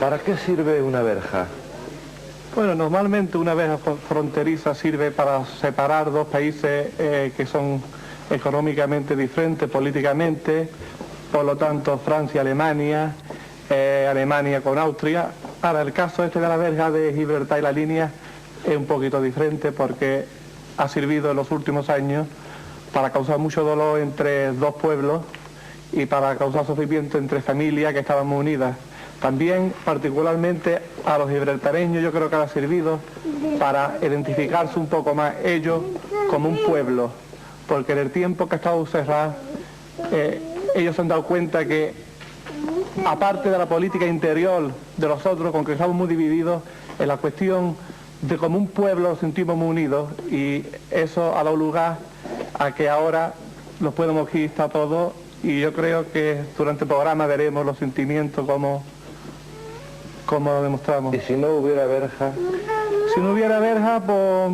¿Para qué sirve una verja? Bueno, normalmente una verja fronteriza sirve para separar dos países que son económicamente diferentes, políticamente, por lo tanto Francia y Alemania, Alemania con Austria. Ahora, el caso este de la verja de Gibraltar y la línea es un poquito diferente porque ha servido en los últimos años para causar mucho dolor entre dos pueblos y para causar sufrimiento entre familias que estaban muy unidas. También, particularmente a los gibraltareños, yo creo que ha servido para identificarse un poco más ellos como un pueblo, porque en el tiempo que ha estado cerrado, ellos se han dado cuenta que, aparte de la política interior de los otros, con que estamos muy divididos, en la cuestión de como un pueblo nos sentimos muy unidos, y eso ha dado lugar a que ahora los podemos estar todos, y yo creo que durante el programa veremos los sentimientos como lo demostramos. ¿Y si no hubiera verja? Si no hubiera verja, pues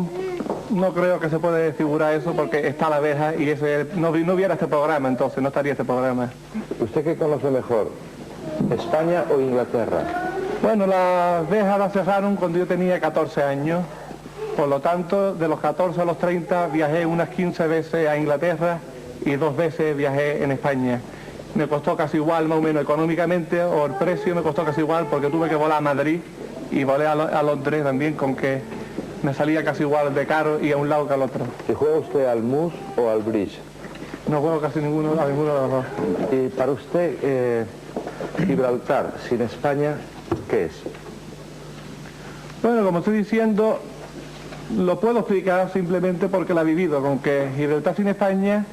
no creo que se puede figurar eso, porque está la verja y no hubiera este programa, entonces no estaría este programa. ¿Usted qué conoce mejor, España o Inglaterra? Bueno, las verjas las cerraron cuando yo tenía 14 años, por lo tanto, de los 14 a los 30 viajé unas 15 veces a Inglaterra y 2 veces viajé en España. Me costó casi igual, más o menos económicamente, o el precio me costó casi igual porque tuve que volar a Madrid y volé a Londres también, con que me salía casi igual de caro y a un lado que al otro. ¿Y juega usted al mus o al bridge? No juego casi a ninguno de los dos. Y para usted, Gibraltar sin España, ¿qué es? Bueno, como estoy diciendo, lo puedo explicar simplemente porque la he vivido, con que Gibraltar sin España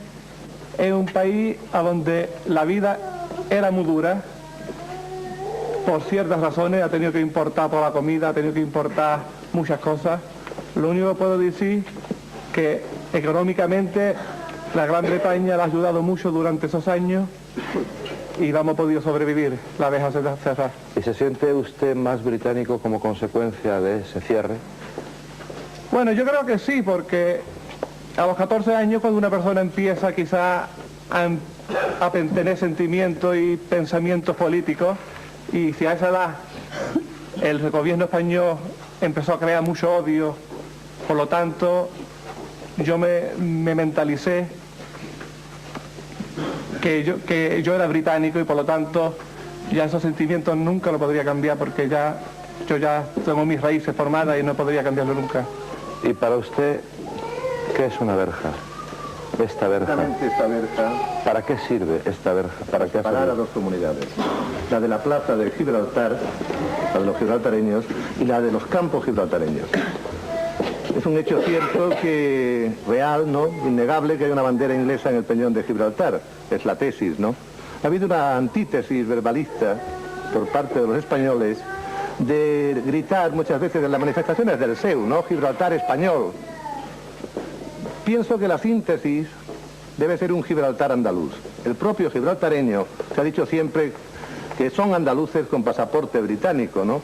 es un país a donde la vida era muy dura, por ciertas razones, ha tenido que importar toda la comida, ha tenido que importar muchas cosas. Lo único que puedo decir que económicamente la Gran Bretaña la ha ayudado mucho durante esos años y la hemos podido sobrevivir, la deja cerrar. ¿Y se siente usted más británico como consecuencia de ese cierre? Bueno, yo creo que sí, porque a los 14 años, cuando una persona empieza quizá a tener sentimientos y pensamientos políticos, y si a esa edad el gobierno español empezó a crear mucho odio, por lo tanto yo me mentalicé que yo era británico y por lo tanto ya esos sentimientos nunca lo podría cambiar, porque yo ya tengo mis raíces formadas y no podría cambiarlo nunca. ¿Y para usted qué es una verja? Esta verja. Exactamente, esta verja. ¿Para qué sirve esta verja? ¿Para qué Separar a dos comunidades. La de la plaza de Gibraltar, la de los gibraltareños, y la de los campos gibraltareños. Es un hecho cierto que real, ¿no? Innegable, que hay una bandera inglesa en el peñón de Gibraltar. Es la tesis, ¿no? Ha habido una antítesis verbalista por parte de los españoles de gritar muchas veces en las manifestaciones del SEU, ¿no? Gibraltar español. Pienso que la síntesis debe ser un Gibraltar andaluz. El propio gibraltareño se ha dicho siempre que son andaluces con pasaporte británico, ¿no?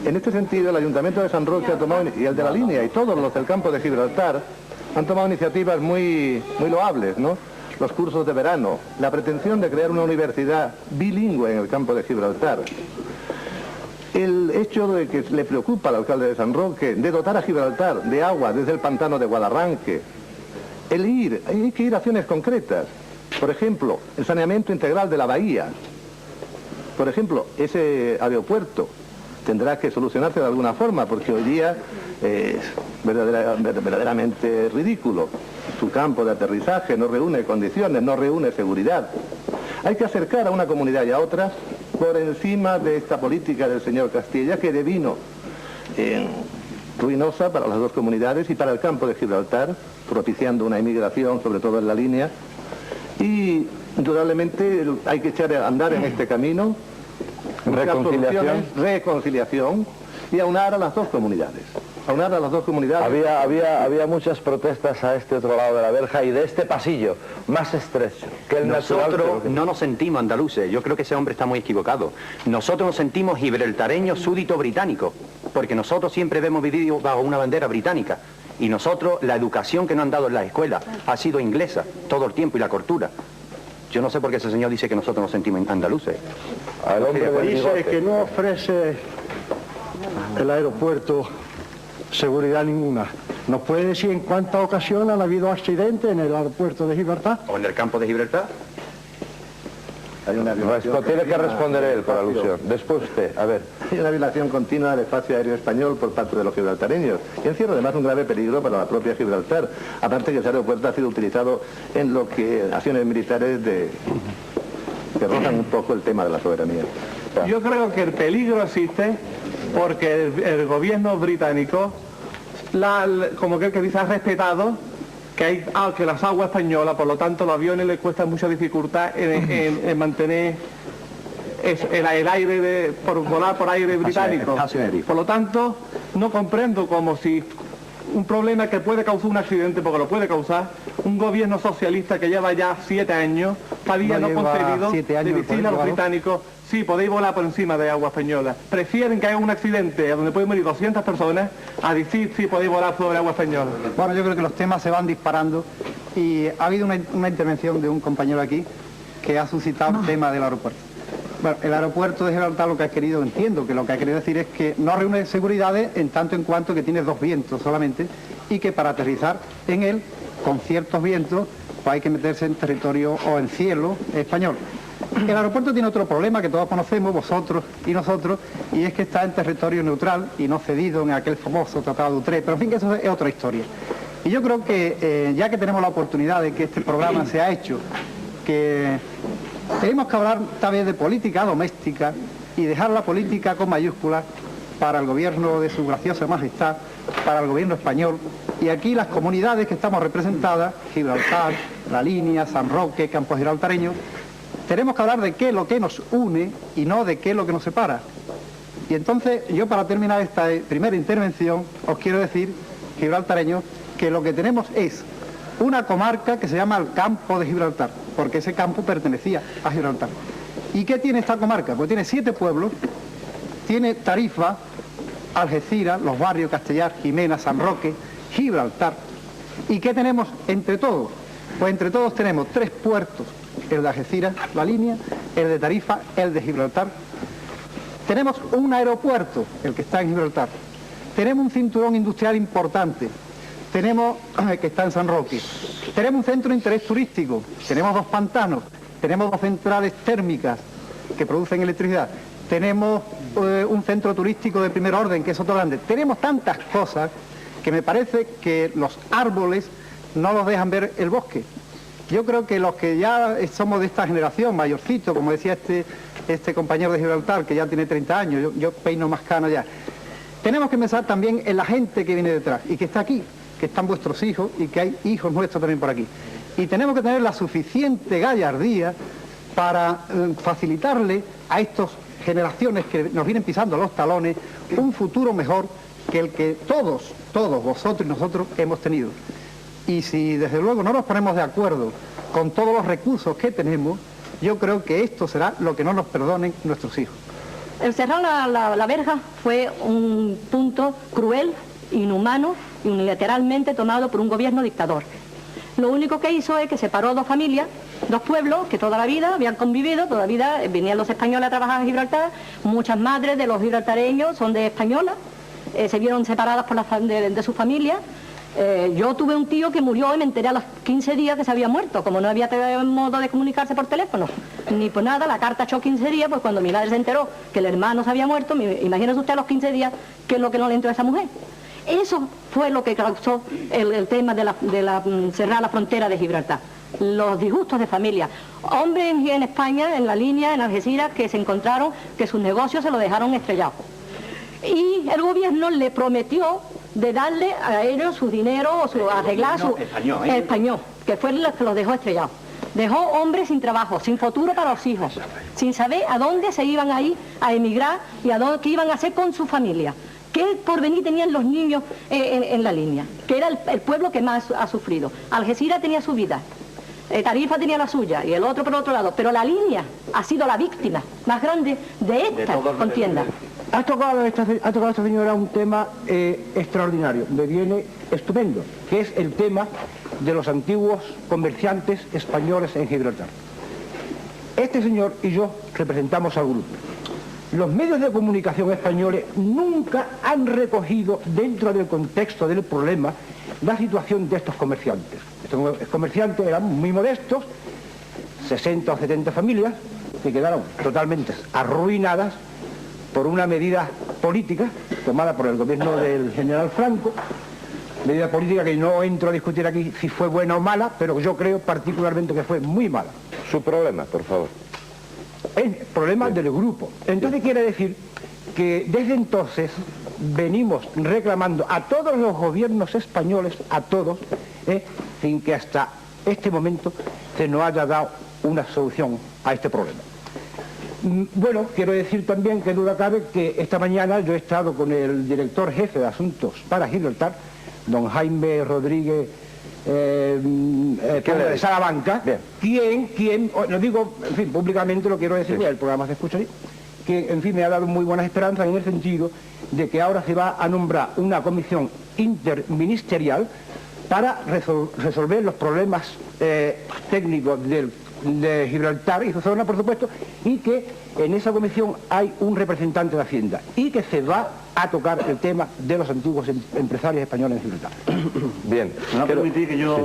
En este sentido, el Ayuntamiento de San Roque ha tomado, y el de la línea y todos los del campo de Gibraltar han tomado iniciativas muy loables, ¿no? Los cursos de verano, la pretensión de crear una universidad bilingüe en el campo de Gibraltar. El hecho de que le preocupa al alcalde de San Roque de dotar a Gibraltar de agua desde el pantano de Guadarranque. Hay que ir a acciones concretas. Por ejemplo, el saneamiento integral de la bahía. Por ejemplo, ese aeropuerto tendrá que solucionarse de alguna forma, porque hoy día es verdaderamente ridículo. Su campo de aterrizaje no reúne condiciones, no reúne seguridad. Hay que acercar a una comunidad y a otra por encima de esta política del señor Castilla, que devino ruinosa para las dos comunidades y para el campo de Gibraltar, propiciando una inmigración, sobre todo en la línea. Y indudablemente hay que echar a andar en este camino, reconciliación y aunar a las dos comunidades. aunar a las dos comunidades. Había muchas protestas a este otro lado de la verja y de este pasillo más estrecho que el natural. Nosotros no nos sentimos andaluces, yo creo que ese hombre está muy equivocado. Nosotros nos sentimos gibraltareños súbditos británicos, porque nosotros siempre hemos vivido bajo una bandera británica. Y nosotros, la educación que nos han dado en las escuelas ha sido inglesa todo el tiempo y la cultura. Yo no sé por qué ese señor dice que nosotros nos sentimos andaluces. Al hombre del Dice bigote. que no ofrece el aeropuerto seguridad ninguna. ¿Nos puede decir en cuántas ocasiones han habido accidentes en el aeropuerto de Gibraltar? ¿O en el campo de Gibraltar? Hay una violación Tiene que continua responder él por del espacio. alusión. Después usted, a ver. Hay una violación continua del espacio aéreo español por parte de los gibraltareños y encierra además un grave peligro para la propia Gibraltar, aparte que ese aeropuerto ha sido utilizado en lo que acciones militares que rozan un poco el tema de la soberanía. Yo creo que el peligro existe porque el gobierno británico, como que dice, ha respetado que las aguas españolas, por lo tanto los aviones les cuesta mucha dificultad en mantener el aire por volar por aire británico. Por lo tanto, no comprendo como si un problema que puede causar un accidente, porque lo puede causar, un gobierno socialista que lleva ya 7 años, todavía no concedido de decirle a los británicos, sí, podéis volar por encima de agua española. Prefieren que haya un accidente donde pueden morir 200 personas a decir, sí, podéis volar sobre agua española. Bueno, yo creo que los temas se van disparando y ha habido una intervención de un compañero aquí que ha suscitado el tema del aeropuerto. Bueno, el aeropuerto de Gibraltar lo que ha querido, entiendo que lo que ha querido decir es que no reúne seguridades en tanto en cuanto que tiene 2 vientos solamente y que para aterrizar en él, con ciertos vientos, pues hay que meterse en territorio o en cielo español. El aeropuerto tiene otro problema que todos conocemos, vosotros y nosotros, y es que está en territorio neutral y no cedido en aquel famoso Tratado de Utrecht, pero en fin, que eso es otra historia. Y yo creo que ya que tenemos la oportunidad de que este programa se ha hecho, que tenemos que hablar tal vez de política doméstica y dejar la política con mayúsculas para el gobierno de su graciosa majestad, para el gobierno español, y aquí las comunidades que estamos representadas, Gibraltar, La Línea, San Roque, Campos Gibraltareños, tenemos que hablar de qué es lo que nos une y no de qué es lo que nos separa. Y entonces, yo para terminar esta primera intervención, os quiero decir, gibraltareños, que lo que tenemos es una comarca que se llama el Campo de Gibraltar, porque ese campo pertenecía a Gibraltar. ¿Y qué tiene esta comarca? Pues tiene 7 pueblos, tiene Tarifa, Algeciras, los barrios Castellar, Jimena, San Roque, Gibraltar. ¿Y qué tenemos entre todos? Pues entre todos tenemos 3 puertos, el de Algeciras, La Línea, el de Tarifa, el de Gibraltar. Tenemos un aeropuerto, el que está en Gibraltar. Tenemos un cinturón industrial importante, tenemos que está en San Roque. Tenemos un centro de interés turístico, tenemos 2 pantanos, tenemos 2 centrales térmicas que producen electricidad, tenemos un centro turístico de primer orden, que es otro grande. Tenemos tantas cosas que me parece que los árboles no los dejan ver el bosque. Yo creo que los que ya somos de esta generación, mayorcito, como decía este compañero de Gibraltar, que ya tiene 30 años, yo peino más cano ya, tenemos que pensar también en la gente que viene detrás y que está aquí, que están vuestros hijos y que hay hijos nuestros también por aquí. Y tenemos que tener la suficiente gallardía para facilitarle a estas generaciones que nos vienen pisando los talones un futuro mejor que el que todos vosotros y nosotros hemos tenido. Y si desde luego no nos ponemos de acuerdo con todos los recursos que tenemos, yo creo que esto será lo que no nos perdonen nuestros hijos. El cerrar la verja fue un punto cruel, inhumano y unilateralmente tomado por un gobierno dictador. Lo único que hizo es que separó 2 familias, 2 pueblos que toda la vida habían convivido, toda la vida venían los españoles a trabajar en Gibraltar, muchas madres de los gibraltareños son de españolas, se vieron separadas de su familia. Yo tuve un tío que murió y me enteré a los 15 días que se había muerto, como no había modo de comunicarse por teléfono, ni por nada, la carta echó 15 días, pues cuando mi madre se enteró que el hermano se había muerto, imagínese usted a los 15 días qué es lo que no le entró a esa mujer. Eso fue lo que causó el tema de cerrar la frontera de Gibraltar, los disgustos de familia. Hombres en España, en La Línea, en Algeciras, que se encontraron que sus negocios se lo dejaron estrellados. Y el gobierno le prometió de darle a ellos su dinero, arreglar su... Español, que fue el que los dejó estrellados. Dejó hombres sin trabajo, sin futuro para los hijos, sin saber a dónde se iban a ir a emigrar y qué iban a hacer con su familia. ¿Qué porvenir tenían los niños en la línea? Que era el pueblo que más ha sufrido. Algeciras tenía su vida, Tarifa tenía la suya y el otro por otro lado, pero la línea ha sido la víctima más grande de esta contienda. Ha tocado esta señora un tema extraordinario, me viene estupendo, que es el tema de los antiguos comerciantes españoles en Gibraltar. Este señor y yo representamos al grupo. Los medios de comunicación españoles nunca han recogido dentro del contexto del problema la situación de estos comerciantes. Estos comerciantes eran muy modestos, 60 o 70 familias, que quedaron totalmente arruinadas por una medida política tomada por el gobierno del general Franco, medida política que no entro a discutir aquí si fue buena o mala, pero yo creo particularmente que fue muy mala. Su problema, por favor. El problema del grupo. Entonces quiere decir que desde entonces venimos reclamando a todos los gobiernos españoles, a todos, sin que hasta este momento se nos haya dado una solución a este problema. Bueno, quiero decir también que duda cabe que esta mañana yo he estado con el director jefe de Asuntos para Gibraltar, don Jaime Rodríguez de Salamanca, quien, lo digo, en fin, públicamente lo quiero decir, el programa se escucha ahí, que, en fin, me ha dado muy buenas esperanzas en el sentido de que ahora se va a nombrar una comisión interministerial para resolver los problemas técnicos de Gibraltar y su zona, por supuesto, y que en esa comisión hay un representante de Hacienda y que se va a tocar el tema de los antiguos empresarios españoles en Gibraltar. Bien. Me va a permitir que yo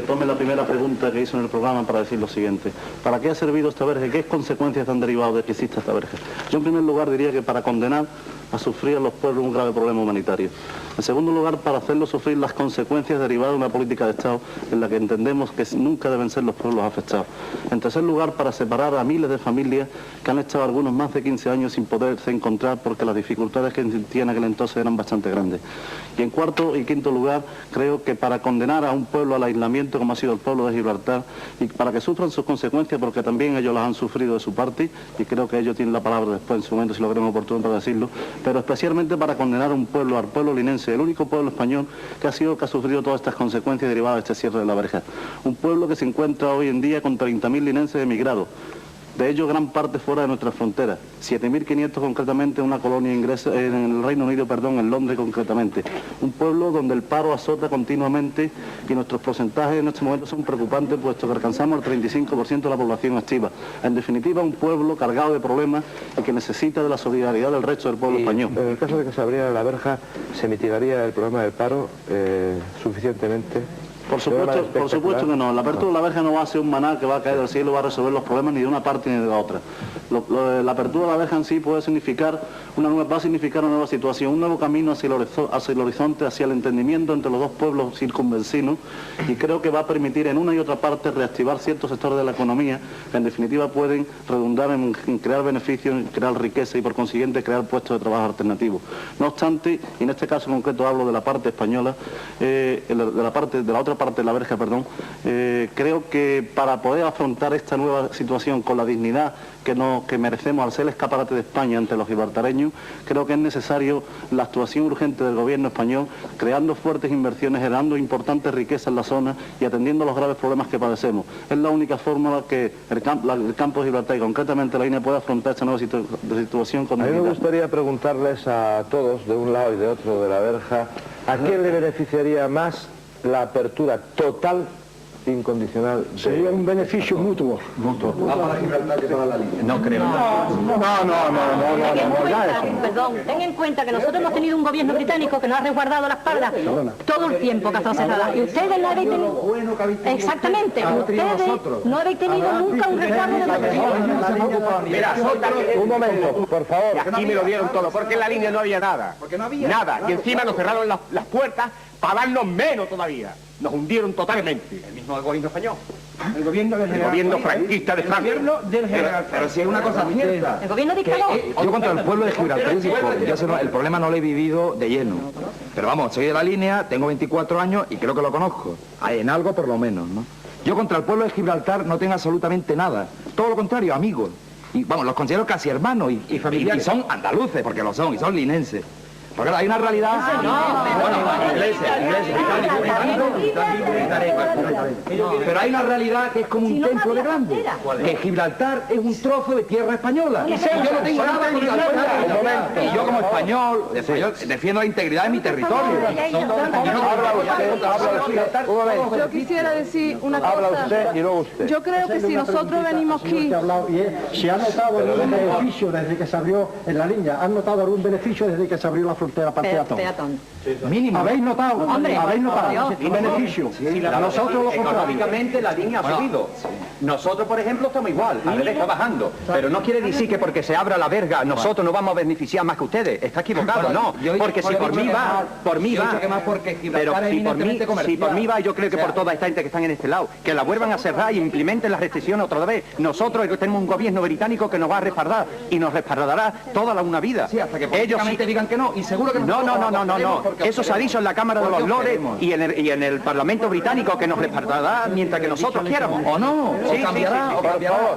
tome la primera pregunta que hizo en el programa para decir lo siguiente. ¿Para qué ha servido esta verja? ¿Qué consecuencias han derivado de que exista esta verja? Yo en primer lugar diría que para condenar a sufrir a los pueblos un grave problema humanitario. En segundo lugar, para hacerlos sufrir las consecuencias derivadas de una política de Estado en la que entendemos que nunca deben ser los pueblos afectados. En tercer lugar, para separar a miles de familias que han estado algunos más de 15 años sin poderse encontrar porque las dificultades que existían en aquel entonces eran bastante grandes. Y en cuarto y quinto lugar, creo que para condenar a un pueblo al aislamiento como ha sido el pueblo de Gibraltar y para que sufran sus consecuencias porque también ellos las han sufrido de su parte y creo que ellos tienen la palabra después en su momento si lo creen oportuno para decirlo, pero especialmente para condenar a un pueblo, al pueblo linense, el único pueblo español que ha sufrido todas estas consecuencias derivadas de este cierre de la verja. Un pueblo que se encuentra hoy en día con 30.000 linenses emigrados, de ellos gran parte fuera de nuestras fronteras, 7.500 concretamente en una colonia inglesa, en el Reino Unido, en Londres concretamente. Un pueblo donde el paro azota continuamente y nuestros porcentajes en este momento son preocupantes puesto que alcanzamos el 35% de la población activa. En definitiva, un pueblo cargado de problemas y que necesita de la solidaridad del resto del pueblo español. En el caso de que se abriera la verja, ¿se mitigaría el problema del paro suficientemente? Por supuesto que no. La apertura de la verja no va a ser un maná que va a caer del cielo, va a resolver los problemas ni de una parte ni de la otra. La apertura de la verja en sí va a significar una nueva situación, un nuevo camino hacia el horizonte, hacia el entendimiento entre los dos pueblos circunvecinos y creo que va a permitir en una y otra parte reactivar ciertos sectores de la economía que en definitiva pueden redundar en crear beneficios, en crear riqueza y por consiguiente crear puestos de trabajo alternativos. No obstante, y en este caso concreto hablo de la parte española, de la otra parte de la verja, creo que para poder afrontar esta nueva situación con la dignidad que merecemos al ser el escaparate de España ante los gibraltareños, creo que es necesario la actuación urgente del gobierno español, creando fuertes inversiones, generando importantes riquezas en la zona y atendiendo los graves problemas que padecemos. Es la única forma que el campo de Gibraltar y concretamente la línea puede afrontar esta nueva situación con dignidad. A mí me gustaría preguntarles a todos, de un lado y de otro de la verja, ¿a quién le beneficiaría más la apertura total incondicional? Sería un beneficio mutuo. Para Gibraltar que toda la línea. No creo. Perdón, ten en cuenta que nosotros hemos tenido un gobierno británico que nos ha resguardado la espalda todo el tiempo que ha estado cerrada. Y ustedes no habéis tenido... Exactamente, ustedes no habéis tenido nunca un reclamo de la Mira, Un momento, por favor. aquí me lo dieron todo, porque en la línea no había nada. Nada, y encima nos cerraron las puertas para darnos menos todavía. Nos hundieron totalmente. El mismo gobierno español. El gobierno franquista de Francia. Pero si es una cosa cierta. El gobierno dictador. Yo contra el pueblo de Gibraltar, el problema no lo he vivido de lleno. Pero vamos, soy de la línea, tengo 24 años y creo que lo conozco. En algo por lo menos, ¿no? Yo contra el pueblo de Gibraltar no tengo absolutamente nada. Todo lo contrario, amigos. Y vamos, los considero casi hermanos y familiares. Y son andaluces, porque lo son, y son linenses. Porque hay una realidad... Pero hay una realidad que es como un templo de grande, que Gibraltar es un trozo de tierra española. Y yo no tengo nada con Gibraltar. Y yo como español defiendo la integridad de mi territorio. Yo quisiera decir una cosa. Habla usted y luego usted. Yo creo que si nosotros venimos aquí... ¿Se ha notado algún beneficio desde que se abrió en la línea? ¿Han notado algún beneficio desde que se abrió la frontera para el peatón? Mínimo. ¿Habéis notado? ¿Habéis notado un beneficio? Nosotros lo económicamente la línea ha subido. Nosotros, por ejemplo, estamos igual. A ver, está bajando. Pero no quiere decir que porque se abra la verga nosotros no vamos a beneficiar más que ustedes. Está equivocado, no. Porque si por mí va, pero si por mí va, yo creo que por toda esta gente que están en este lado, que la vuelvan a cerrar y implementen las restricciones otra vez. Nosotros tenemos un gobierno británico que nos va a respaldar y nos respaldará toda una vida. Sí, hasta que políticamente digan que no, y seguro que no. Eso se ha dicho en la Cámara de los Lores y en el Parlamento británico, que nos respaldará mientras que nosotros quieramos. ¿O no? Sí, cambiará.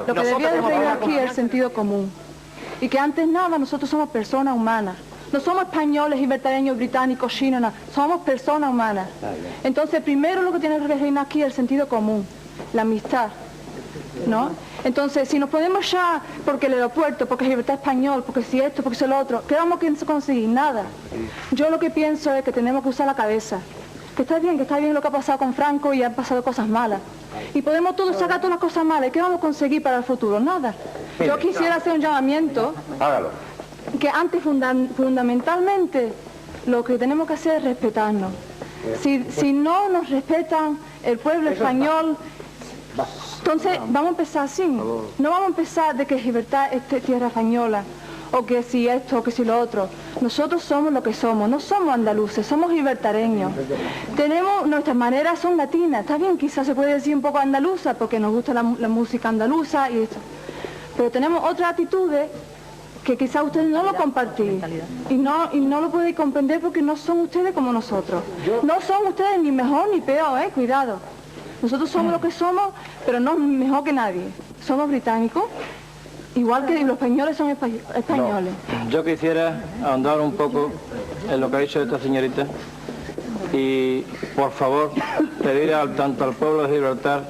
Lo que debía de tener aquí es el sentido común. Y que antes nada nosotros somos personas humanas. No somos españoles, gibraltareños, británicos, chinos, nada. Somos personas humanas. Entonces primero lo que tiene que reinar aquí es el sentido común, la amistad, ¿no? Entonces, si nos ponemos ya porque el aeropuerto, porque Gibraltar español, porque si esto, porque si lo otro, ¿qué vamos a conseguir? Nada. Yo lo que pienso es que tenemos que usar la cabeza. Que está bien lo que ha pasado con Franco y han pasado cosas malas. Y podemos todos sacar todas las cosas malas. ¿Qué vamos a conseguir para el futuro? Nada. Yo quisiera hacer un llamamiento. Hágalo. Que antes fundamentalmente lo que tenemos que hacer es respetarnos. Si no nos respetan el pueblo español... Entonces, vamos a empezar así. No vamos a empezar de que Gibraltar es tierra española, o que si esto, o que si lo otro. Nosotros somos lo que somos, no somos andaluces, somos gibraltareños. Nuestras maneras son latinas, está bien, quizás se puede decir un poco andaluza, porque nos gusta la música andaluza y esto. Pero tenemos otras actitudes que quizás ustedes no lo compartís y no lo podéis comprender porque no son ustedes como nosotros. No son ustedes ni mejor ni peor, cuidado. Nosotros somos lo que somos, pero no mejor que nadie. Somos británicos, igual que los españoles son españoles. No. Yo quisiera ahondar un poco en lo que ha dicho esta señorita y, por favor, pedir tanto al pueblo de Gibraltar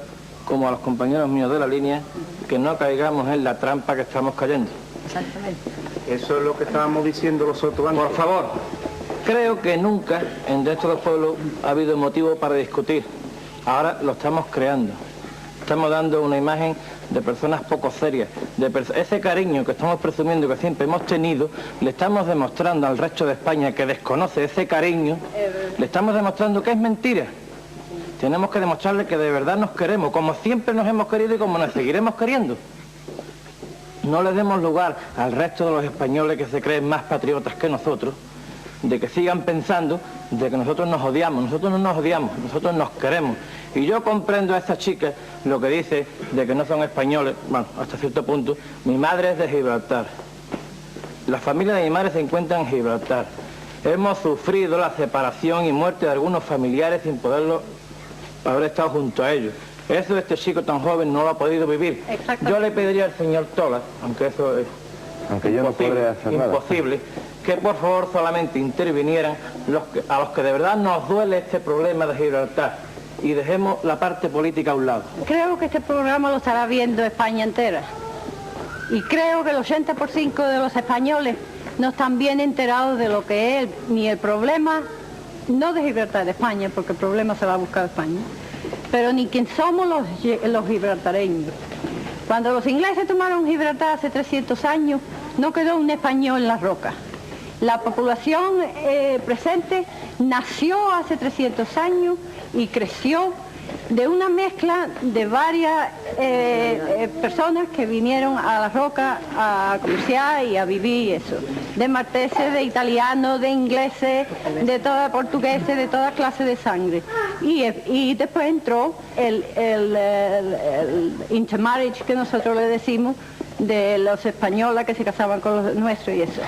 como a los compañeros míos de la línea que no caigamos en la trampa que estamos cayendo. Exactamente. Eso es lo que estábamos diciendo nosotros antes. Por favor, creo que nunca en estos dos pueblos ha habido motivo para discutir. Ahora lo estamos creando. Estamos dando una imagen de personas poco serias. Ese cariño que estamos presumiendo que siempre hemos tenido, le estamos demostrando al resto de España que desconoce ese cariño, le estamos demostrando que es mentira. Tenemos que demostrarle que de verdad nos queremos, como siempre nos hemos querido y como nos seguiremos queriendo. No le demos lugar al resto de los españoles que se creen más patriotas que nosotros, de que sigan pensando de que nosotros nos odiamos. Nosotros no nos odiamos, nosotros nos queremos. Y yo comprendo a esta chica lo que dice de que no son españoles, bueno, hasta cierto punto. Mi madre es de Gibraltar. La familia de mi madre se encuentra en Gibraltar. Hemos sufrido la separación y muerte de algunos familiares sin poderlo haber estado junto a ellos. Eso este chico tan joven no lo ha podido vivir. Yo le pediría al señor Tola, aunque eso es yo no podré hacer imposible, que por favor solamente intervinieran a los que de verdad nos duele este problema de Gibraltar y dejemos la parte política a un lado. Creo que este programa lo estará viendo España entera y creo que el 80% de los españoles no están bien enterados de lo que es ni el problema, no de Gibraltar, de España, porque el problema se va a buscar España, pero ni quién somos los gibraltareños. Cuando los ingleses tomaron Gibraltar hace 300 años, no quedó un español en las rocas. La población presente nació hace 300 años y creció de una mezcla de varias personas que vinieron a la roca a comerciar y a vivir y eso. De malteses, de italianos, de ingleses, de toda portugueses, de toda clase de sangre. Y después entró el intermarriage que nosotros le decimos, de los españoles que se casaban con los nuestros y eso.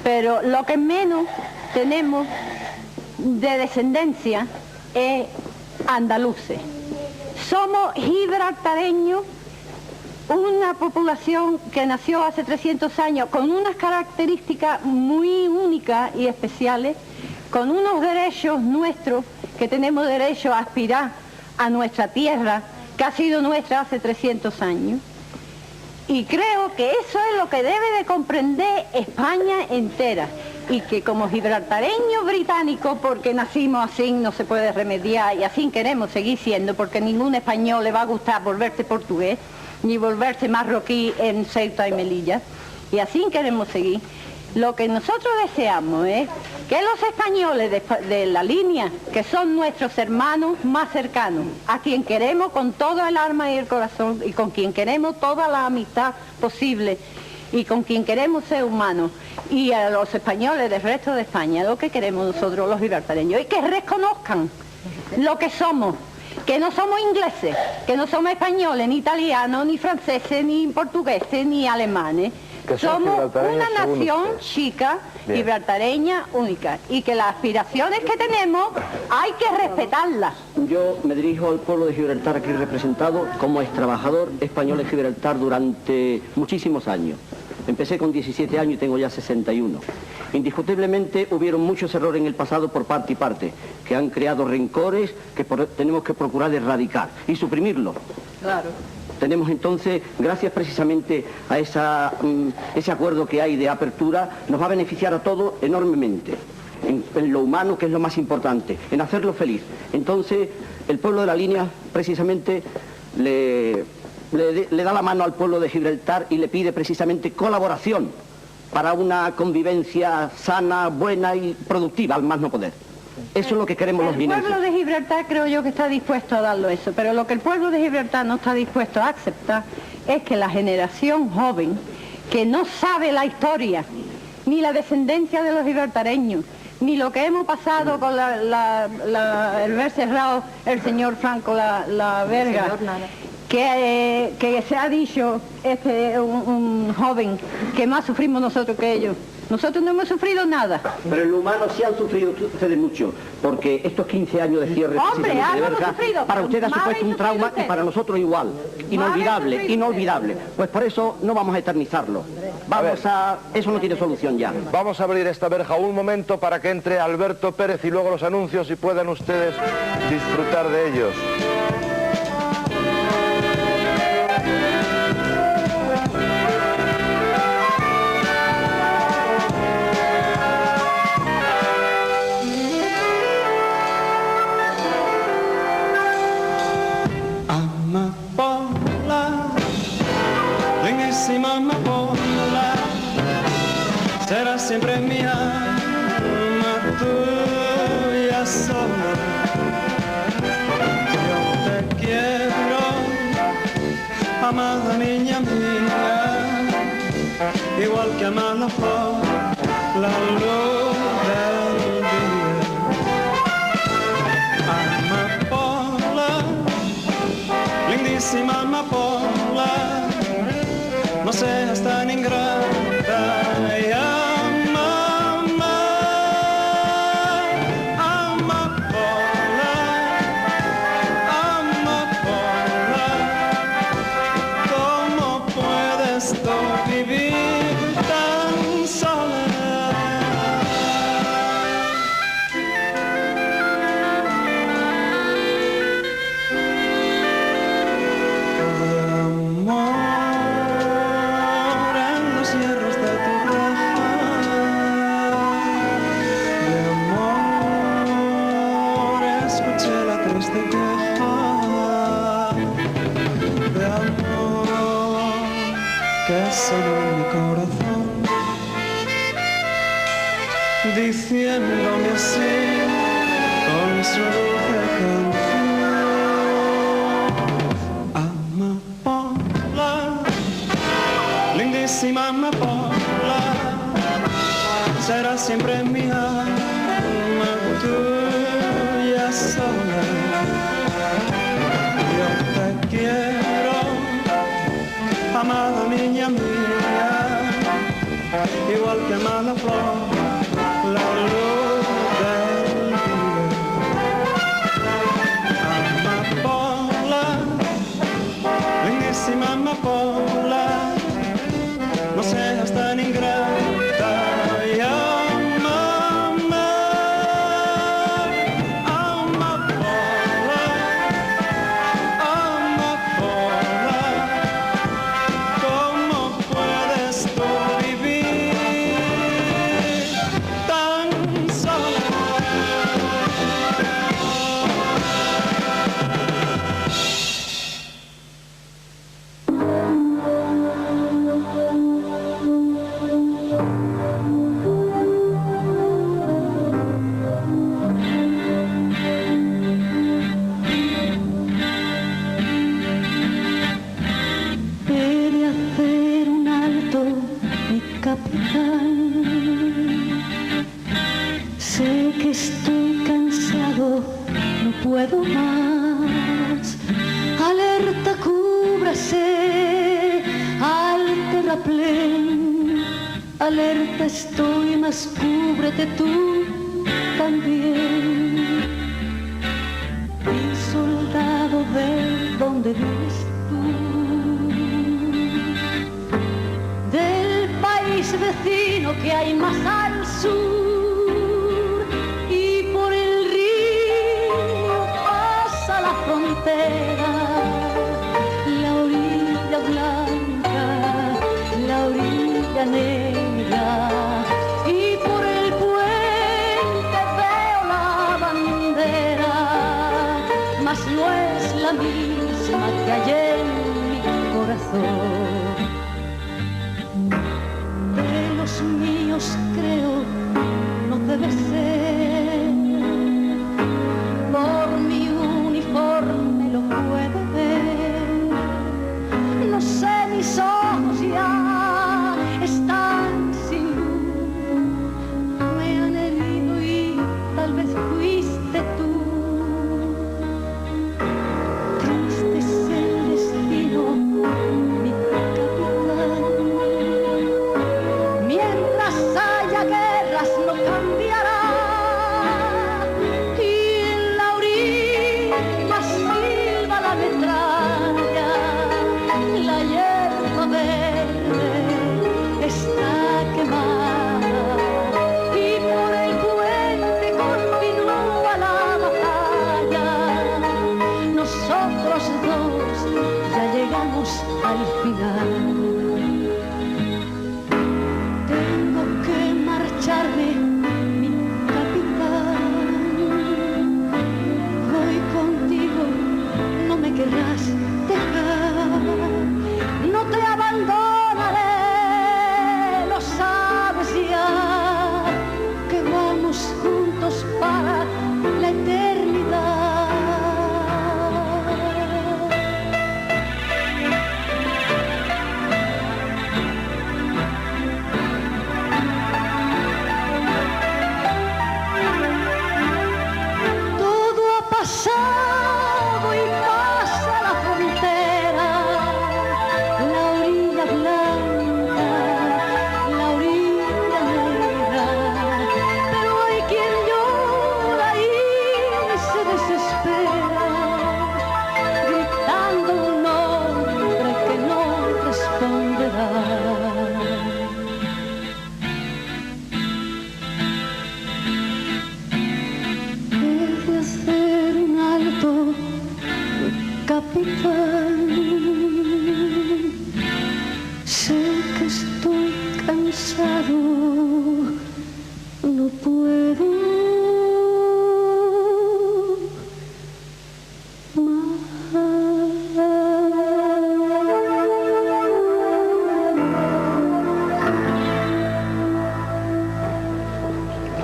Pero lo que menos tenemos de descendencia es andaluces. Somos gibraltareños una población que nació hace 300 años con unas características muy únicas y especiales, con unos derechos nuestros, que tenemos derecho a aspirar a nuestra tierra, que ha sido nuestra hace 300 años. Y creo que eso es lo que debe de comprender España entera, y que como gibraltareños británicos, porque nacimos así, no se puede remediar, y así queremos seguir siendo, porque ningún español le va a gustar volverse portugués, ni volverse marroquí en Ceuta y Melilla, y así queremos seguir. Lo que nosotros deseamos es que los españoles de la línea, que son nuestros hermanos más cercanos, a quien queremos con todo el alma y el corazón, y con quien queremos toda la amistad posible, y con quien queremos ser humanos, y a los españoles del resto de España, lo que queremos nosotros los gibraltareños, y que reconozcan lo que somos, que no somos ingleses, que no somos españoles, ni italianos, ni franceses, ni portugueses, ni alemanes. Somos una nación chica, gibraltareña, única, y que las aspiraciones que tenemos hay que respetarlas. Yo me dirijo al pueblo de Gibraltar aquí representado como ex trabajador español en Gibraltar durante muchísimos años. Empecé con 17 años y tengo ya 61. Indiscutiblemente hubieron muchos errores en el pasado por parte y parte, que han creado rencores que tenemos que procurar erradicar y suprimirlos. Claro. Tenemos entonces, gracias precisamente a ese acuerdo que hay de apertura, nos va a beneficiar a todos enormemente, en lo humano, que es lo más importante, en hacerlo feliz. Entonces, el pueblo de la línea precisamente le da la mano al pueblo de Gibraltar y le pide precisamente colaboración para una convivencia sana, buena y productiva, al más no poder. Eso es lo que queremos los linenses. El pueblo de Gibraltar creo yo que está dispuesto a darlo eso, pero lo que el pueblo de Gibraltar no está dispuesto a aceptar es que la generación joven, que no sabe la historia, ni la descendencia de los gibraltareños, ni lo que hemos pasado con el ver cerrado el señor Franco la verga, que se ha dicho un joven que más sufrimos nosotros que ellos. Nosotros no hemos sufrido nada. Pero en lo humano sí han sufrido ustedes mucho, porque estos 15 años de cierre de verja, para usted ha supuesto un trauma y para nosotros igual. Inolvidable, inolvidable. Pues por eso no vamos a eternizarlo. Eso no tiene solución ya. Vamos a abrir esta verja un momento para que entre Alberto Pérez y luego los anuncios y puedan ustedes disfrutar de ellos. Amapola, será siempre mi alma tuya sola. Yo te quiero, amada niña mía, igual que amada por la luz del día. Amapola, lindísima amapola, no seas tan ingrata y ama, amapola, amapola, ¿cómo puedes tú vivir tan sola? Diciéndome así con su dulce canción. Amapola, lindísima amapola, será siempre mi alma tuya sola. Yo te quiero, amada niña mía, igual que amada flor, la luz del día. Amapola, lindísima amapola, Alerta estoy, mas cúbrete tú también. Y soldado de donde vives tú, del país vecino que hay más al sur, y por el río pasa la frontera, la orilla blanca, la orilla negra, y por el puente veo la bandera, mas no es la misma que hay en mi corazón. De los míos creo no debe ser, por mi uniforme lo puede ver. No sé, mis ojos ya están sin luz, me han herido y tal vez fuiste tú. Triste es el destino, mi capitán. Mientras haya guerras no cambiará, y en la orilla silba la metralla, la hierba verde está quemada, y por el puente continúa la batalla. Nosotros dos ya llegamos al final. Tengo que marcharme, mi capitán. Voy contigo, no me querrás dejar. No te abandonaré, lo sabes ya, que vamos juntos para la eternidad. Todo ha pasado y pasa la frontera, la orilla blanca, la orilla negra, pero hay quien llora y se desespera, gritando un nombre que no responderá. He de hacer un alto, capitán. Sé que estoy cansado, no puedo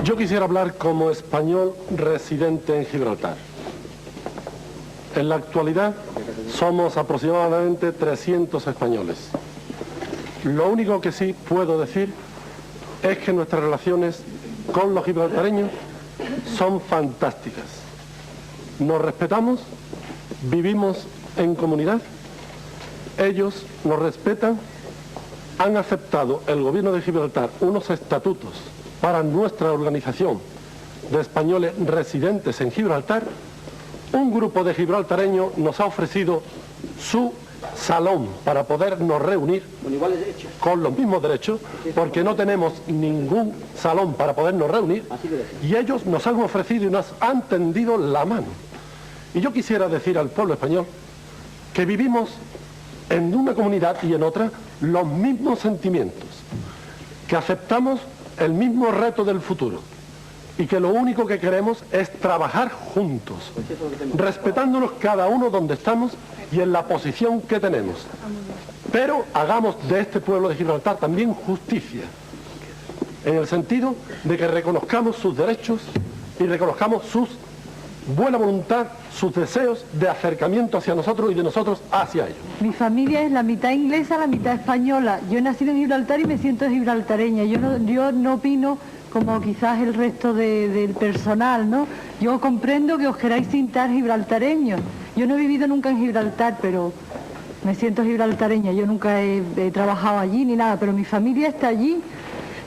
Yo quisiera hablar como español residente en Gibraltar. En la actualidad somos aproximadamente 300 españoles. Lo único que sí puedo decir es que nuestras relaciones con los gibraltareños son fantásticas. Nos respetamos, vivimos en comunidad, ellos nos respetan, han aceptado el gobierno de Gibraltar unos estatutos para nuestra organización de españoles residentes en Gibraltar. Un grupo de gibraltareños nos ha ofrecido su salón para podernos reunir Con iguales derechos. con los mismos derechos, porque no tenemos ningún salón para podernos reunir, y ellos nos han ofrecido y nos han tendido la mano. Y yo quisiera decir al pueblo español que vivimos en una comunidad y en otra los mismos sentimientos, que aceptamos el mismo reto del futuro y que lo único que queremos es trabajar juntos, respetándonos cada uno donde estamos y en la posición que tenemos. Pero hagamos de este pueblo de Gibraltar también justicia, en el sentido de que reconozcamos sus derechos y reconozcamos sus buena voluntad, sus deseos de acercamiento hacia nosotros y de nosotros hacia ellos. Mi familia es la mitad inglesa, la mitad española. Yo he nacido en Gibraltar y me siento gibraltareña. Yo no opino como quizás el resto del personal, ¿no? Yo comprendo que os queráis sintar gibraltareños. Yo no he vivido nunca en Gibraltar, pero me siento gibraltareña. Yo nunca he trabajado allí ni nada, pero mi familia está allí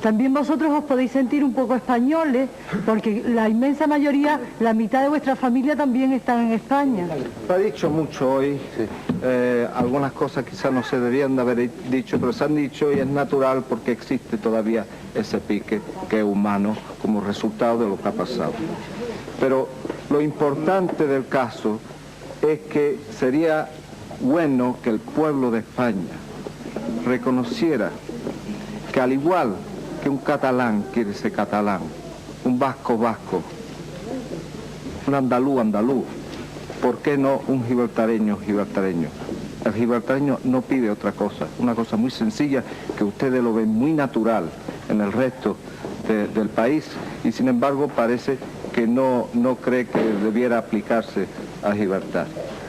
también vosotros os podéis sentir un poco españoles, porque la inmensa mayoría, la mitad de vuestra familia también están en España. Se ha dicho mucho hoy, algunas cosas quizás no se debían de haber dicho, pero se han dicho y es natural porque existe todavía ese pique que es humano como resultado de lo que ha pasado. Pero lo importante del caso es que sería bueno que el pueblo de España reconociera que al igual que un catalán quiere ser catalán, un vasco vasco, un andaluz andaluz, ¿por qué no un gibraltareño gibraltareño? El gibraltareño no pide otra cosa, una cosa muy sencilla que ustedes lo ven muy natural en el resto del país y sin embargo parece que no cree que debiera aplicarse a Gibraltar.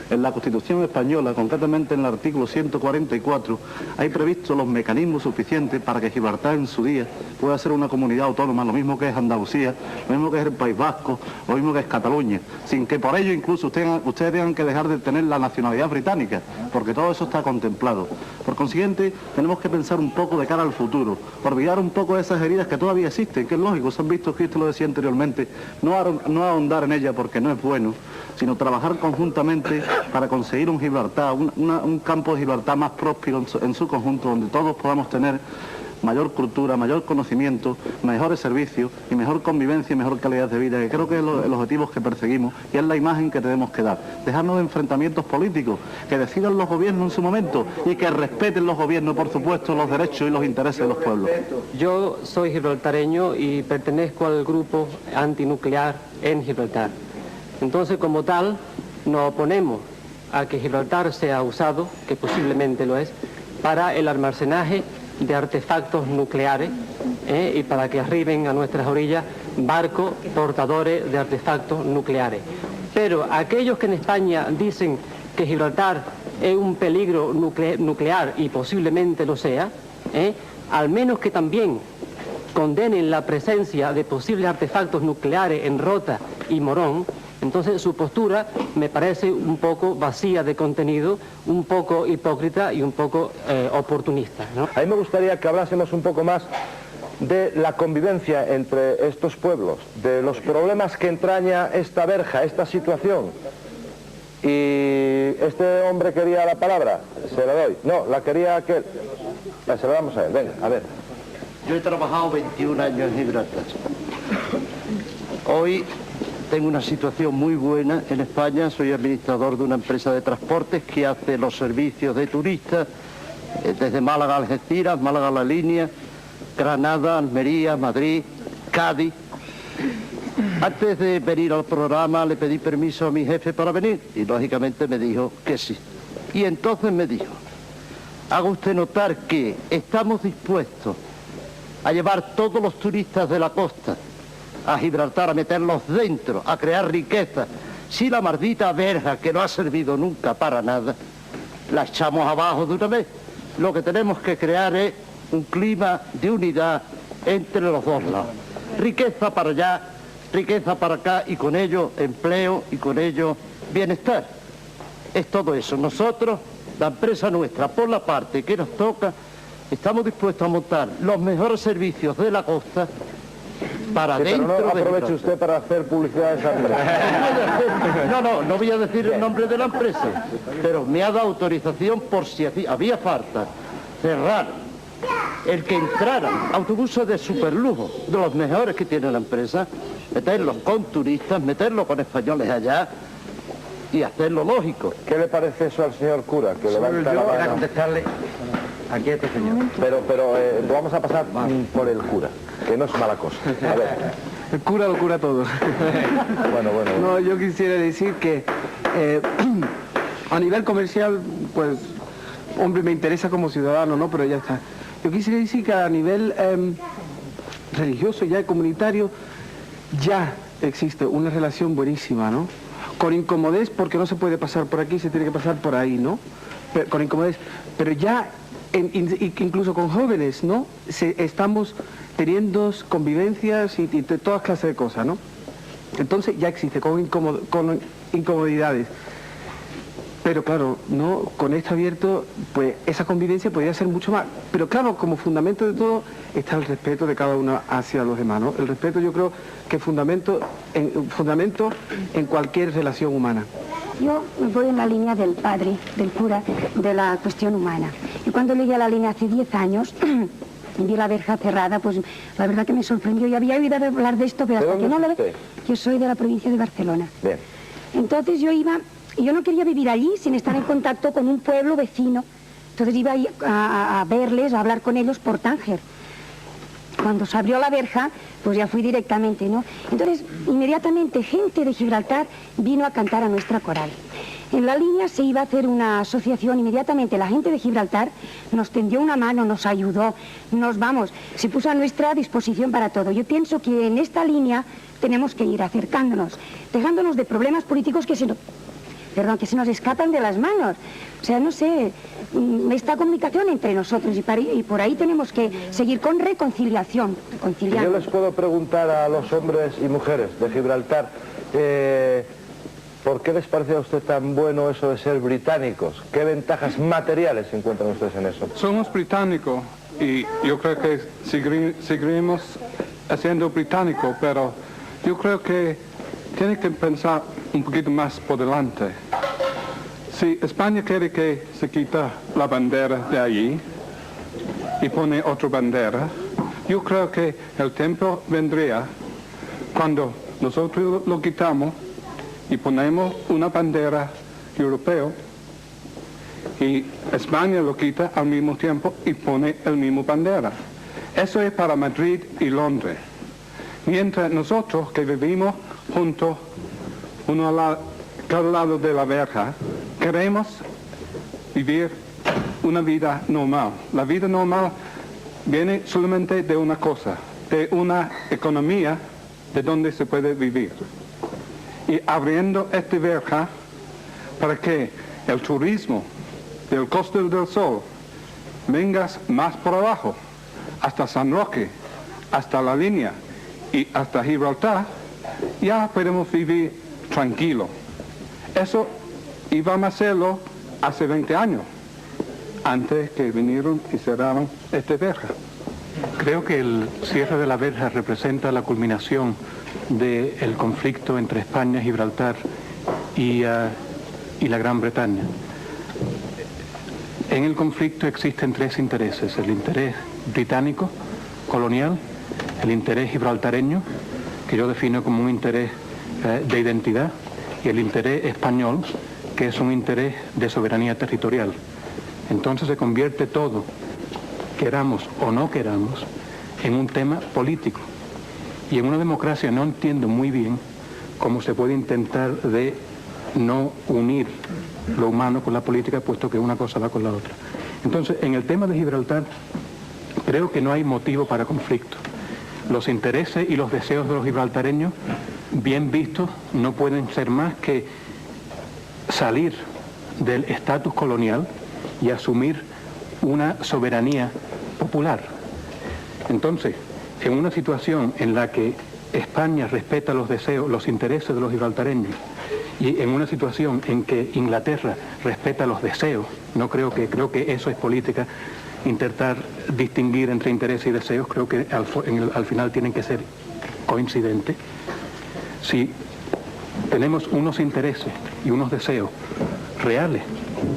En la Constitución española, concretamente en el artículo 144, hay previsto los mecanismos suficientes para que Gibraltar en su día pueda ser una comunidad autónoma, lo mismo que es Andalucía, lo mismo que es el País Vasco, lo mismo que es Cataluña, sin que por ello incluso ustedes tengan que dejar de tener la nacionalidad británica, porque todo eso está contemplado. Por consiguiente, tenemos que pensar un poco de cara al futuro, olvidar un poco de esas heridas que todavía existen, que es lógico, se han visto, Cristo lo decía anteriormente, no ahondar en ella porque no es bueno, sino trabajar conjuntamente para conseguir un Gibraltar, un campo de Gibraltar más próspero en su conjunto, donde todos podamos tener mayor cultura, mayor conocimiento, mejores servicios y mejor convivencia y mejor calidad de vida, que creo que es el objetivo que perseguimos y es la imagen que tenemos que dar. Dejarnos de enfrentamientos políticos, que decidan los gobiernos en su momento y que respeten los gobiernos, por supuesto, los derechos y los intereses de los pueblos. Yo soy gibraltareño y pertenezco al grupo antinuclear en Gibraltar. Entonces, como tal, nos oponemos a que Gibraltar sea usado, que posiblemente lo es, para el almacenaje de artefactos nucleares y para que arriben a nuestras orillas barcos portadores de artefactos nucleares. Pero aquellos que en España dicen que Gibraltar es un peligro nuclear y posiblemente lo sea, al menos que también condenen la presencia de posibles artefactos nucleares en Rota y Morón, entonces su postura me parece un poco vacía de contenido, un poco hipócrita y un poco oportunista, ¿no? A mí me gustaría que hablásemos un poco más de la convivencia entre estos pueblos, de los problemas que entraña esta verja, esta situación. Y este hombre quería la palabra, se la doy. No, la quería aquel. Se la damos a él, venga, a ver. Yo he trabajado 21 años en Gibraltar. Hoy tengo una situación muy buena en España, soy administrador de una empresa de transportes que hace los servicios de turistas desde Málaga a Algeciras, Málaga a La Línea, Granada, Almería, Madrid, Cádiz. Antes de venir al programa le pedí permiso a mi jefe para venir y lógicamente me dijo que sí. Y entonces me dijo, haga usted notar que estamos dispuestos a llevar todos los turistas de la costa a Gibraltar, a meterlos dentro, a crear riqueza. Si la maldita verja, que no ha servido nunca para nada, la echamos abajo de una vez. Lo que tenemos que crear es un clima de unidad entre los dos lados. Riqueza para allá, riqueza para acá, y con ello empleo y con ello bienestar. Es todo eso. Nosotros, la empresa nuestra, por la parte que nos toca, estamos dispuestos a montar los mejores servicios de la costa para sí, dentro pero no aproveche de usted para hacer publicidad de esa empresa. No voy a decir el nombre de la empresa, pero me ha dado autorización por si había falta cerrar el que entraran autobuses de superlujo, de los mejores que tiene la empresa, meterlos con turistas, meterlos con españoles allá y hacerlo lógico. ¿Qué le parece eso al señor cura? Que levanta la mano. Para contestarle aquí a este señor. Pero vamos a pasar por el cura, que no es mala cosa. A ver. El cura lo cura todo. Bueno. No, yo quisiera decir que a nivel comercial, pues, hombre, me interesa como ciudadano, ¿no? Pero ya está. Yo quisiera decir que a nivel religioso, ya comunitario, ya existe una relación buenísima, ¿no? Con incomodez, porque no se puede pasar por aquí, se tiene que pasar por ahí, ¿no? Pero, con incomodez. Pero ya, incluso con jóvenes, ¿no? Estamos teniendo convivencias y de todas clases de cosas, ¿no? Entonces ya existe, con incomodidades. Pero claro, no, con esto abierto, pues esa convivencia podría ser mucho más. Pero claro, como fundamento de todo está el respeto de cada uno hacia los demás, ¿no? El respeto, yo creo que es fundamento en cualquier relación humana. Yo voy en la línea del padre, del cura, de la cuestión humana. Y cuando leí a la línea hace 10 años, y vi la verja cerrada, pues la verdad que me sorprendió. Y había oído hablar de esto, pero hasta que no lo ve... Yo soy de la provincia de Barcelona. Bien. Entonces yo no quería vivir allí sin estar en contacto con un pueblo vecino. Entonces iba a verles, a hablar con ellos por Tánger. Cuando se abrió la verja, pues ya fui directamente, ¿no? Entonces, inmediatamente, gente de Gibraltar vino a cantar a nuestra coral. En la línea se iba a hacer una asociación, inmediatamente la gente de Gibraltar nos tendió una mano, nos ayudó, se puso a nuestra disposición para todo. Yo pienso que en esta línea tenemos que ir acercándonos, dejándonos de problemas políticos que se nos escapan de las manos. O sea, no sé, esta comunicación entre nosotros y por ahí tenemos que seguir con reconciliación. Yo les puedo preguntar a los hombres y mujeres de Gibraltar, ¿por qué les parece a usted tan bueno eso de ser británicos? ¿Qué ventajas materiales encuentran ustedes en eso? Somos británicos y yo creo que seguiremos siendo británicos, pero yo creo que tiene que pensar un poquito más por delante. Si España quiere que se quita la bandera de allí y pone otra bandera, yo creo que el tiempo vendría cuando nosotros lo quitamos y ponemos una bandera europea y España lo quita al mismo tiempo y pone el mismo bandera. Eso es para Madrid y Londres. Mientras nosotros que vivimos juntos, uno a cada lado de la verja, queremos vivir una vida normal. La vida normal viene solamente de una cosa, de una economía de donde se puede vivir. Y abriendo esta verja para que el turismo del Costa del Sol venga más por abajo, hasta San Roque, hasta la línea y hasta Gibraltar, ya podemos vivir tranquilo. Eso íbamos a hacerlo hace 20 años, antes que vinieron y cerraron esta verja. Creo que el cierre de la verja representa la culminación del conflicto entre España, Gibraltar y la Gran Bretaña. En el conflicto existen tres intereses: el interés británico, colonial, el interés gibraltareño, que yo defino como un interés de identidad, y el interés español, que es un interés de soberanía territorial. Entonces se convierte todo, queramos o no queramos, en un tema político. Y en una democracia no entiendo muy bien cómo se puede intentar de no unir lo humano con la política, puesto que una cosa va con la otra. Entonces, en el tema de Gibraltar, creo que no hay motivo para conflicto. Los intereses y los deseos de los gibraltareños, bien vistos, no pueden ser más que salir del estatus colonial y asumir una soberanía popular. Entonces, en una situación en la que España respeta los deseos, los intereses de los gibraltareños, y en una situación en que Inglaterra respeta los deseos, creo que eso es política, intentar distinguir entre intereses y deseos, creo que al final tienen que ser coincidentes. Si tenemos unos intereses y unos deseos reales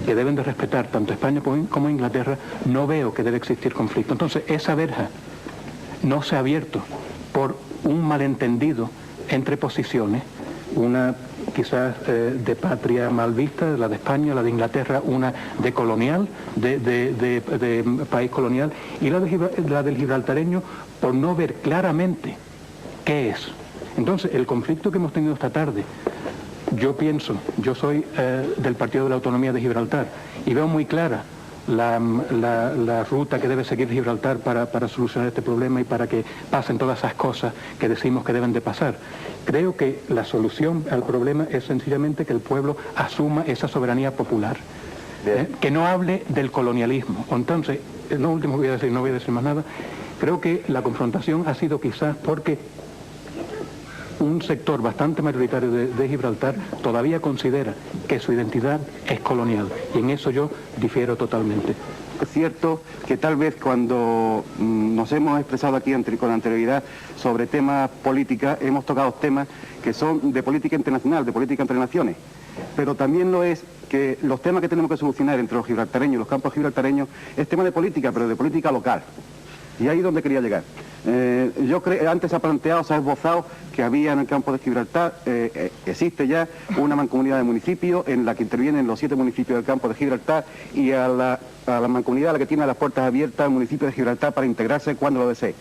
que deben de respetar tanto España como Inglaterra, no veo que debe existir conflicto. Entonces, esa verja no se ha abierto por un malentendido entre posiciones, una quizás de patria mal vista, la de España, la de Inglaterra, una de colonial, de país colonial, y la del gibraltareño por no ver claramente qué es. Entonces, el conflicto que hemos tenido esta tarde, yo soy del Partido de la Autonomía de Gibraltar y veo muy clara la ruta que debe seguir Gibraltar para solucionar este problema y para que pasen todas esas cosas que decimos que deben de pasar. Creo que la solución al problema es sencillamente que el pueblo asuma esa soberanía popular, que no hable del colonialismo. Entonces, lo último que voy a decir, no voy a decir más nada, creo que la confrontación ha sido quizás porque un sector bastante mayoritario de Gibraltar todavía considera que su identidad es colonial, y en eso yo difiero totalmente. Es cierto que tal vez cuando nos hemos expresado aquí con anterioridad sobre temas política, hemos tocado temas que son de política internacional, de política entre naciones, pero también lo es que los temas que tenemos que solucionar entre los gibraltareños y los campos gibraltareños es tema de política, pero de política local. Y ahí es donde quería llegar. Yo creo, antes se ha planteado, se ha esbozado que había en el campo de Gibraltar, existe ya una mancomunidad de municipios en la que intervienen los 7 municipios del campo de Gibraltar y a la mancomunidad a la que tiene las puertas abiertas el municipio de Gibraltar para integrarse cuando lo desee.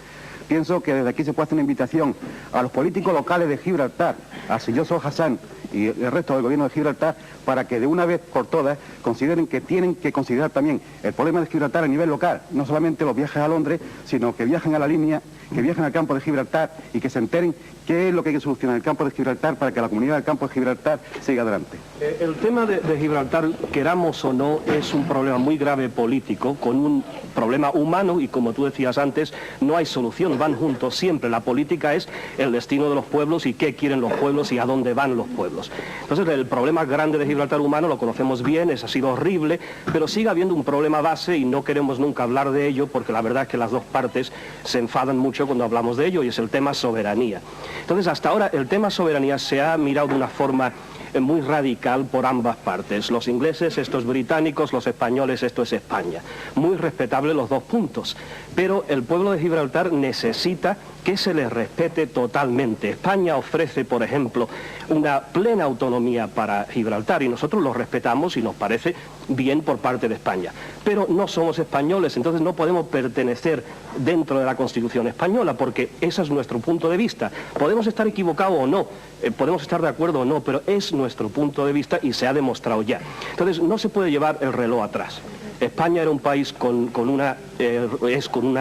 Pienso que desde aquí se puede hacer una invitación a los políticos locales de Gibraltar, a Silloso Hassan y el resto del gobierno de Gibraltar, para que de una vez por todas consideren que tienen que considerar también el problema de Gibraltar a nivel local, no solamente los viajes a Londres, sino que viajen a la línea, que viajen al campo de Gibraltar y que se enteren qué es lo que hay que solucionar en el campo de Gibraltar para que la comunidad del campo de Gibraltar siga adelante. El tema de Gibraltar, queramos o no, es un problema muy grave político, con un problema humano y, como tú decías antes, no hay solución, van juntos siempre. La política es el destino de los pueblos y qué quieren los pueblos y a dónde van los pueblos. Entonces, el problema grande de Gibraltar humano lo conocemos bien, ha sido horrible, pero sigue habiendo un problema base y no queremos nunca hablar de ello porque la verdad es que las dos partes se enfadan mucho cuando hablamos de ello, y es el tema soberanía. Entonces, hasta ahora el tema soberanía se ha mirado de una forma muy radical por ambas partes. Los ingleses, esto es británicos, los españoles, esto es España. Muy respetable los dos puntos, pero el pueblo de Gibraltar necesita que se les respete totalmente. España ofrece, por ejemplo, una plena autonomía para Gibraltar y nosotros lo respetamos y nos parece bien por parte de España. Pero no somos españoles, entonces no podemos pertenecer dentro de la Constitución española porque ese es nuestro punto de vista. Podemos estar equivocados o no, podemos estar de acuerdo o no, pero es nuestro punto de vista y se ha demostrado ya. Entonces no se puede llevar el reloj atrás. España era un país con una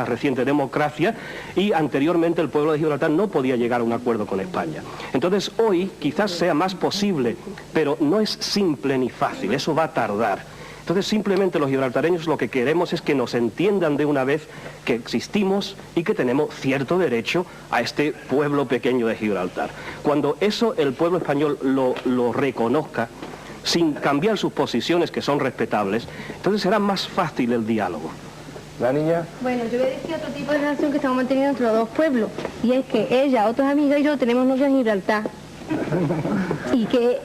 reciente democracia y anteriormente el pueblo de Gibraltar no podía llegar a un acuerdo con España. Entonces hoy quizás sea más posible, pero no es simple ni fácil, eso va a tardar. Entonces simplemente los gibraltareños lo que queremos es que nos entiendan de una vez que existimos y que tenemos cierto derecho a este pueblo pequeño de Gibraltar. Cuando eso el pueblo español lo reconozca, sin cambiar sus posiciones que son respetables, entonces será más fácil el diálogo. ¿La niña? Bueno, yo voy a decir otro tipo de relación que estamos manteniendo entre los dos pueblos, y es que ella, otras amigas y yo tenemos novios en Gibraltar, y que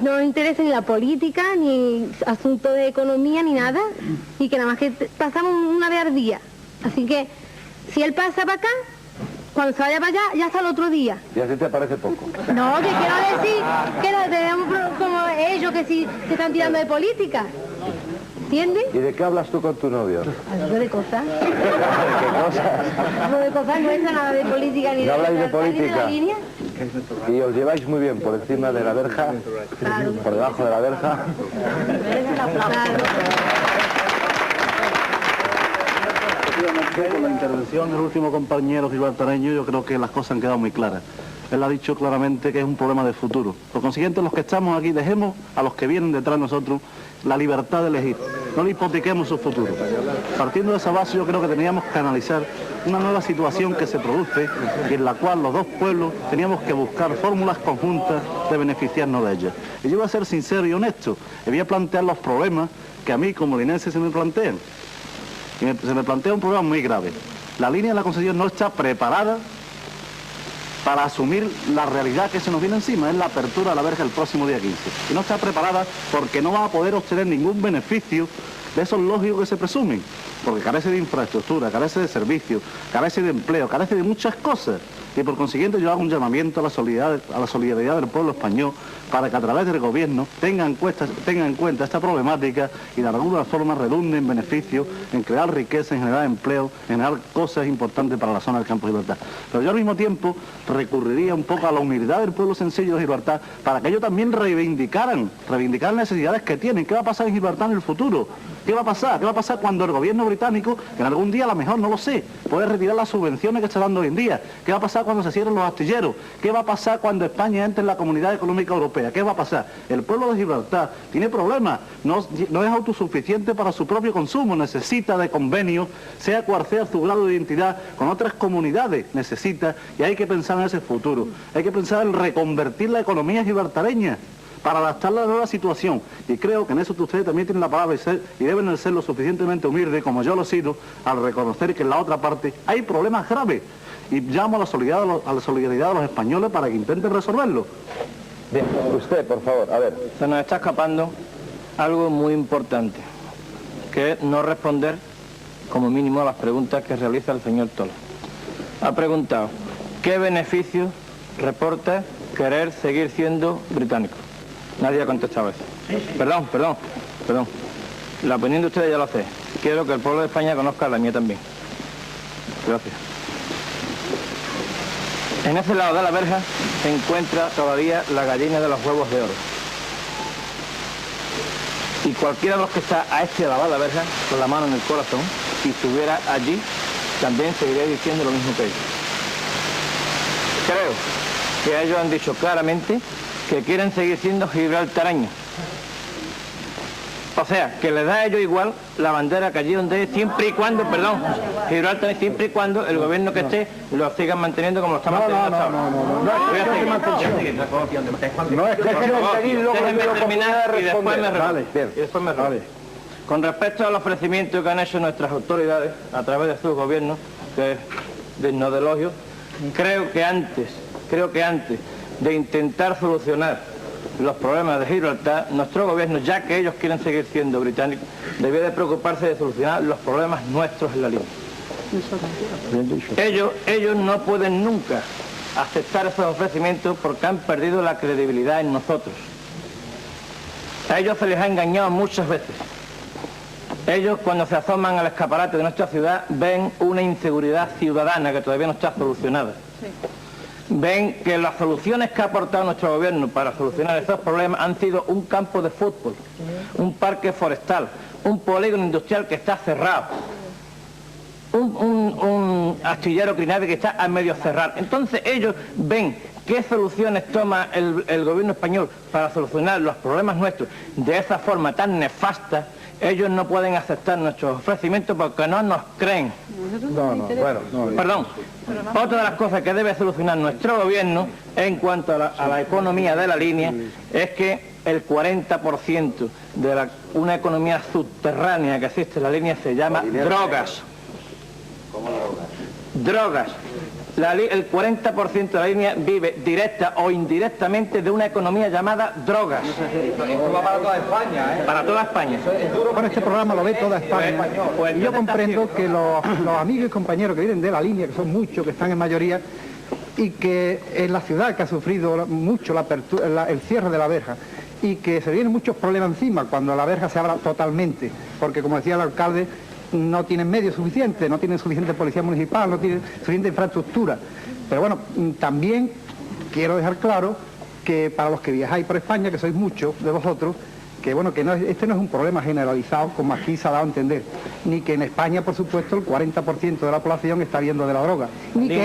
no nos interesa ni la política, ni asuntos de economía, ni nada, y que nada más que pasamos una vez al día. Así que, si él pasa para acá, cuando se vaya para allá, ya hasta el otro día. ¿Y así te parece poco? No, que quiero decir que no tenemos como ellos que sí se están tirando de política. ¿Entiendes? ¿Y de qué hablas tú con tu novio? Algo de cosas. ¿De qué cosas? No de cosas nuestras, nada de política ni ¿No de habláis de política? ni de la línea. Y os lleváis muy bien por encima de la verja, por debajo de la verja. Con la intervención del último compañero gibraltareño yo creo que las cosas han quedado muy claras. Él ha dicho claramente que es un problema de futuro. Por consiguiente, los que estamos aquí dejemos a los que vienen detrás de nosotros la libertad de elegir. No le hipotequemos su futuro. Partiendo de esa base yo creo que teníamos que analizar una nueva situación que se produce y en la cual los dos pueblos teníamos que buscar fórmulas conjuntas de beneficiarnos de ellas. Y yo voy a ser sincero y honesto, y voy a plantear los problemas que a mí como linense se me plantean. Y se me plantea un problema muy grave. La línea de la concesión no está preparada para asumir la realidad que se nos viene encima, es la apertura de la verja el próximo día 15. Y no está preparada porque no va a poder obtener ningún beneficio de esos lógicos que se presumen, porque carece de infraestructura, carece de servicios, carece de empleo, carece de muchas cosas. Y por consiguiente yo hago un llamamiento a la solidaridad del pueblo español para que a través del gobierno tengan en cuenta esta problemática y de alguna forma redunde en beneficio, en crear riqueza, en generar empleo, en generar cosas importantes para la zona del campo de Gibraltar. Pero yo al mismo tiempo recurriría un poco a la humildad del pueblo sencillo de Gibraltar para que ellos también reivindicaran necesidades que tienen. ¿Qué va a pasar en Gibraltar en el futuro? ¿Qué va a pasar? ¿Qué va a pasar cuando el gobierno británico, que en algún día a lo mejor, no lo sé, puede retirar las subvenciones que está dando hoy en día? ¿Qué va a pasar pasar cuando se cierren los astilleros? ¿Qué va a pasar cuando España entre en la Comunidad Económica Europea? ¿Qué va a pasar? El pueblo de Gibraltar tiene problemas, no es autosuficiente para su propio consumo, necesita de convenios, sea cual sea su grado de identidad, con otras comunidades necesita, y hay que pensar en ese futuro. Hay que pensar en reconvertir la economía gibraltareña para adaptarla a la nueva situación. Y creo que en eso ustedes también tienen la palabra y deben ser lo suficientemente humildes, como yo lo he sido, al reconocer que en la otra parte hay problemas graves. Y llamo a la solidaridad de los españoles para que intenten resolverlo. Bien, usted, por favor, a ver. Se nos está escapando algo muy importante, que es no responder, como mínimo, a las preguntas que realiza el señor Tola. Ha preguntado, ¿qué beneficios reporta querer seguir siendo británico? Nadie ha contestado eso. Perdón. La opinión de ustedes ya lo sé. Quiero que el pueblo de España conozca la mía también. Gracias. En ese lado de la verja se encuentra todavía la gallina de los huevos de oro. Y cualquiera de los que está a este lado de la verja, con la mano en el corazón, si estuviera allí, también seguiría diciendo lo mismo que ellos. Creo que ellos han dicho claramente que quieren seguir siendo gibraltareños. O sea, que les da a ellos igual la bandera que allí donde es, siempre y cuando, Gibraltar, siempre y cuando el gobierno que esté lo sigan manteniendo como lo está manteniendo hasta ahora. No es que déjenme terminar y después me reúno. Con respecto al ofrecimiento que han hecho nuestras autoridades a través de sus gobiernos, que es digno de elogio, creo que antes de intentar solucionar los problemas de Gibraltar, nuestro gobierno, ya que ellos quieren seguir siendo británicos, debía de preocuparse de solucionar los problemas nuestros en la línea. Ellos no pueden nunca aceptar esos ofrecimientos porque han perdido la credibilidad en nosotros. A ellos se les ha engañado muchas veces. Ellos, cuando se asoman al escaparate de nuestra ciudad, ven una inseguridad ciudadana que todavía no está solucionada. Ven que las soluciones que ha aportado nuestro gobierno para solucionar esos problemas han sido un campo de fútbol, un parque forestal, un polígono industrial que está cerrado, un astillero Crinave que está a medio cerrar. Entonces ellos ven qué soluciones toma el gobierno español para solucionar los problemas nuestros de esa forma tan nefasta. Ellos no pueden aceptar nuestros ofrecimientos porque no nos creen. Perdón. Otra de las cosas que debe solucionar nuestro gobierno en cuanto a la economía de la línea es que el 40% de una economía subterránea que existe en la línea se llama drogas. ¿Cómo drogas? Drogas. El 40% de la línea vive directa o indirectamente de una economía llamada drogas. Esto va para toda España, ¿eh? Para toda España. Bueno, este programa lo ve toda España. Y yo comprendo que los amigos y compañeros que vienen de la línea, que son muchos, que están en mayoría, y que en la ciudad que ha sufrido mucho el cierre de la verja, y que se vienen muchos problemas encima cuando la verja se abra totalmente, porque como decía el alcalde, no tienen medios suficientes, no tienen suficiente policía municipal, no tienen suficiente infraestructura. Pero bueno, también quiero dejar claro que para los que viajáis por España, que sois muchos de vosotros, que bueno, que este no es un problema generalizado como aquí se ha dado a entender, ni que en España, por supuesto, el 40% de la población está viendo de la droga, ni que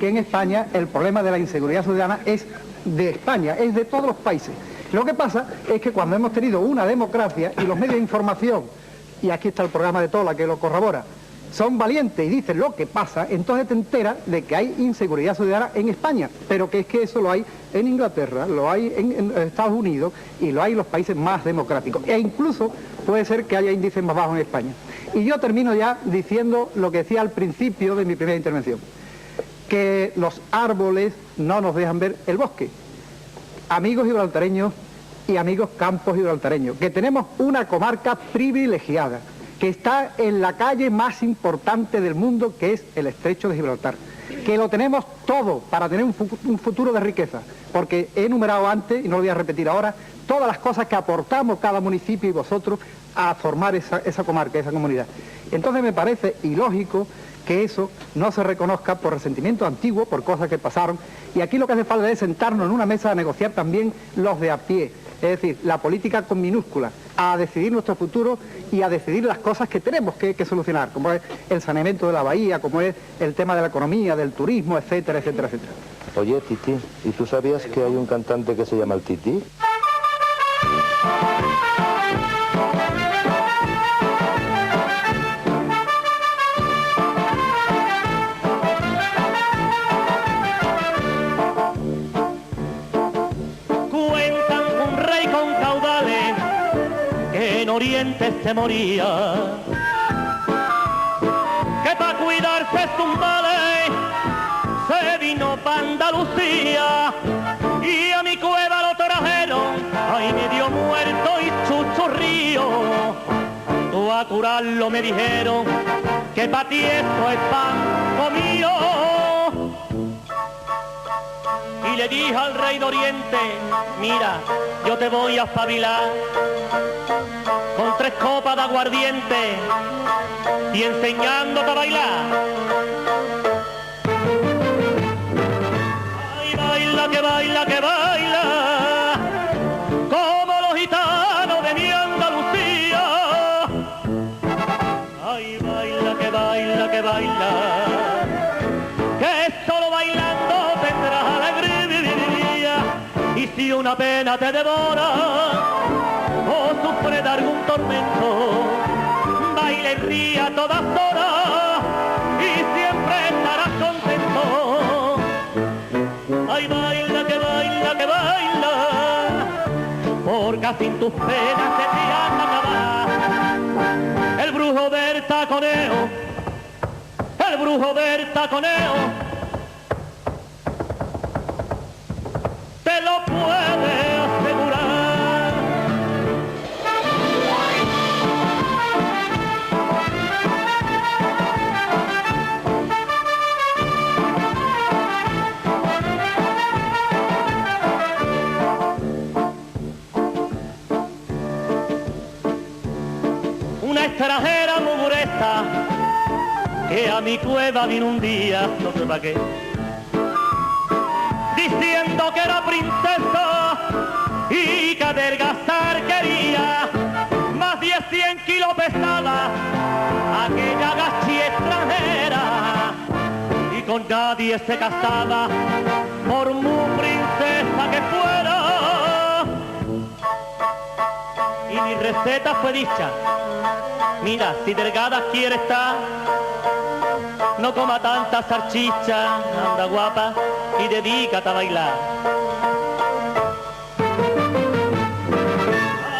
en España el problema de la inseguridad ciudadana es de España, es de todos los países. Lo que pasa es que cuando hemos tenido una democracia y los medios de información, y aquí está el programa de Tola que lo corrobora, son valientes y dicen lo que pasa, entonces te enteras de que hay inseguridad ciudadana en España, pero que es que eso lo hay en Inglaterra, lo hay en Estados Unidos y lo hay en los países más democráticos. E incluso puede ser que haya índices más bajos en España. Y yo termino ya diciendo lo que decía al principio de mi primera intervención, que los árboles no nos dejan ver el bosque. Amigos gibraltareños y amigos campos gibraltareños, que tenemos una comarca privilegiada, que está en la calle más importante del mundo, que es el Estrecho de Gibraltar, que lo tenemos todo para tener un futuro de riqueza, porque he enumerado antes, y no lo voy a repetir ahora, todas las cosas que aportamos cada municipio y vosotros a formar esa comarca, esa comunidad. Entonces me parece ilógico que eso no se reconozca por resentimiento antiguo, por cosas que pasaron, y aquí lo que hace falta es sentarnos en una mesa a negociar también los de a pie, Es decir, la política con minúscula, a decidir nuestro futuro y a decidir las cosas que tenemos que solucionar, como es el saneamiento de la bahía, como es el tema de la economía, del turismo, etcétera, etcétera, etcétera. Oye, Titi, ¿y tú sabías que hay un cantante que se llama el Titi? Cuentan un rey con caudales que en Oriente se moría, que para cuidarse sus males se vino pa' Andalucía y a mi cueva lo trajeron, ay medio muerto y chuchurrío. Tú a curarlo me dijeron que pa' ti esto es pan comío. Y le dije al rey de Oriente, mira, yo te voy a espabilar con 3 copas de aguardiente y enseñándote a bailar. Ay, baila, que baila, que baila, como los gitanos de mi Andalucía. Ay, baila, que baila, que baila, que solo bailando tendrás alegría. Y si una pena te devora o sufres de algún tormento, baila y ríe a todas horas y siempre estarás contento. Ay, baila, que baila, que baila, porque sin tus penas se te han de acabar. El brujo del taconeo, el brujo del taconeo, te lo puede asegurar. Una extranjera muguresta que a mi cueva vino un día, no sé para qué, diciendo que era princesa y que adelgazar quería. Más de 100 kilos pesaba aquella gachi extranjera y con nadie se casaba por muy princesa que fuera. Y mi receta fue dicha, mira, si delgada quiere estar, no coma tanta salchicha, anda guapa y dedícate a bailar.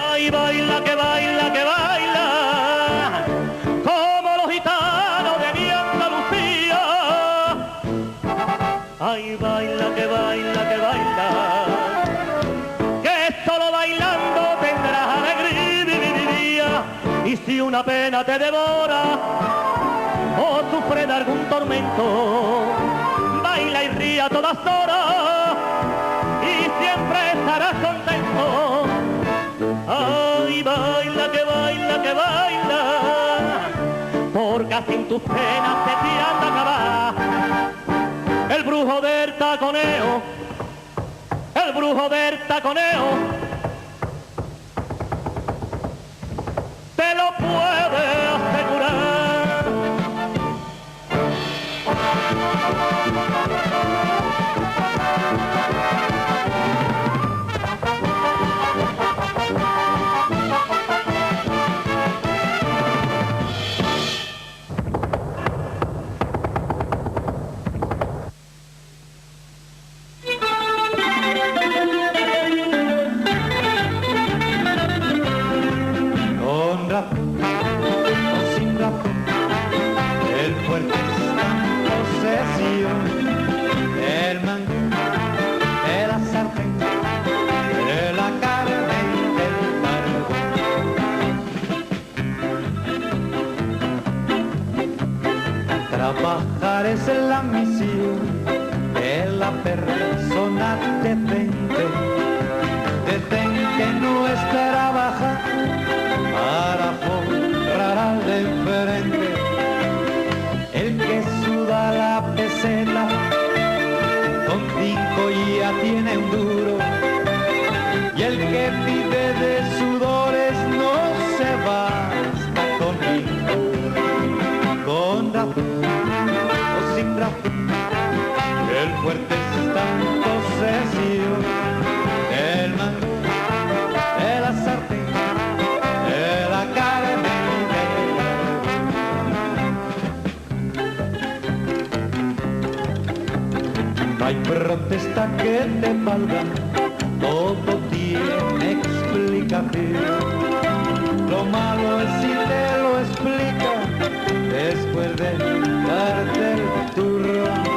Ay, baila, que baila, que baila, como los gitanos de mi Andalucía. Ay, baila, que baila, que baila, que solo bailando tendrás alegría. Y si una pena te devora o sufre de algún tormento, baila y ríe a todas horas y siempre estarás contento. Ay, baila, que baila, que baila, porque sin tus penas se te han de acabar. El brujo del taconeo, el brujo del taconeo, te lo puede asegurar. Con razón o sin razón, el fuerte está en posesión del mango, de la sartén, de la carne y del carbón. Trabajar es la misión de la persona decente que no es trabajar para forrar al de enfrente. El que suda la peseta con 5 ya tiene un duro, y el que fuerte está en posesión del mango, de la sartén, de la carne y del... No hay protesta que te valga, todo tiene explicación. Lo malo es si te lo explica después de darte el turno.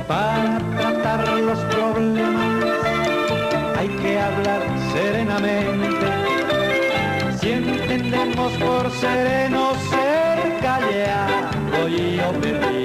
Para tratar los problemas hay que hablar serenamente. Si entendemos por sereno ser callado y obediente.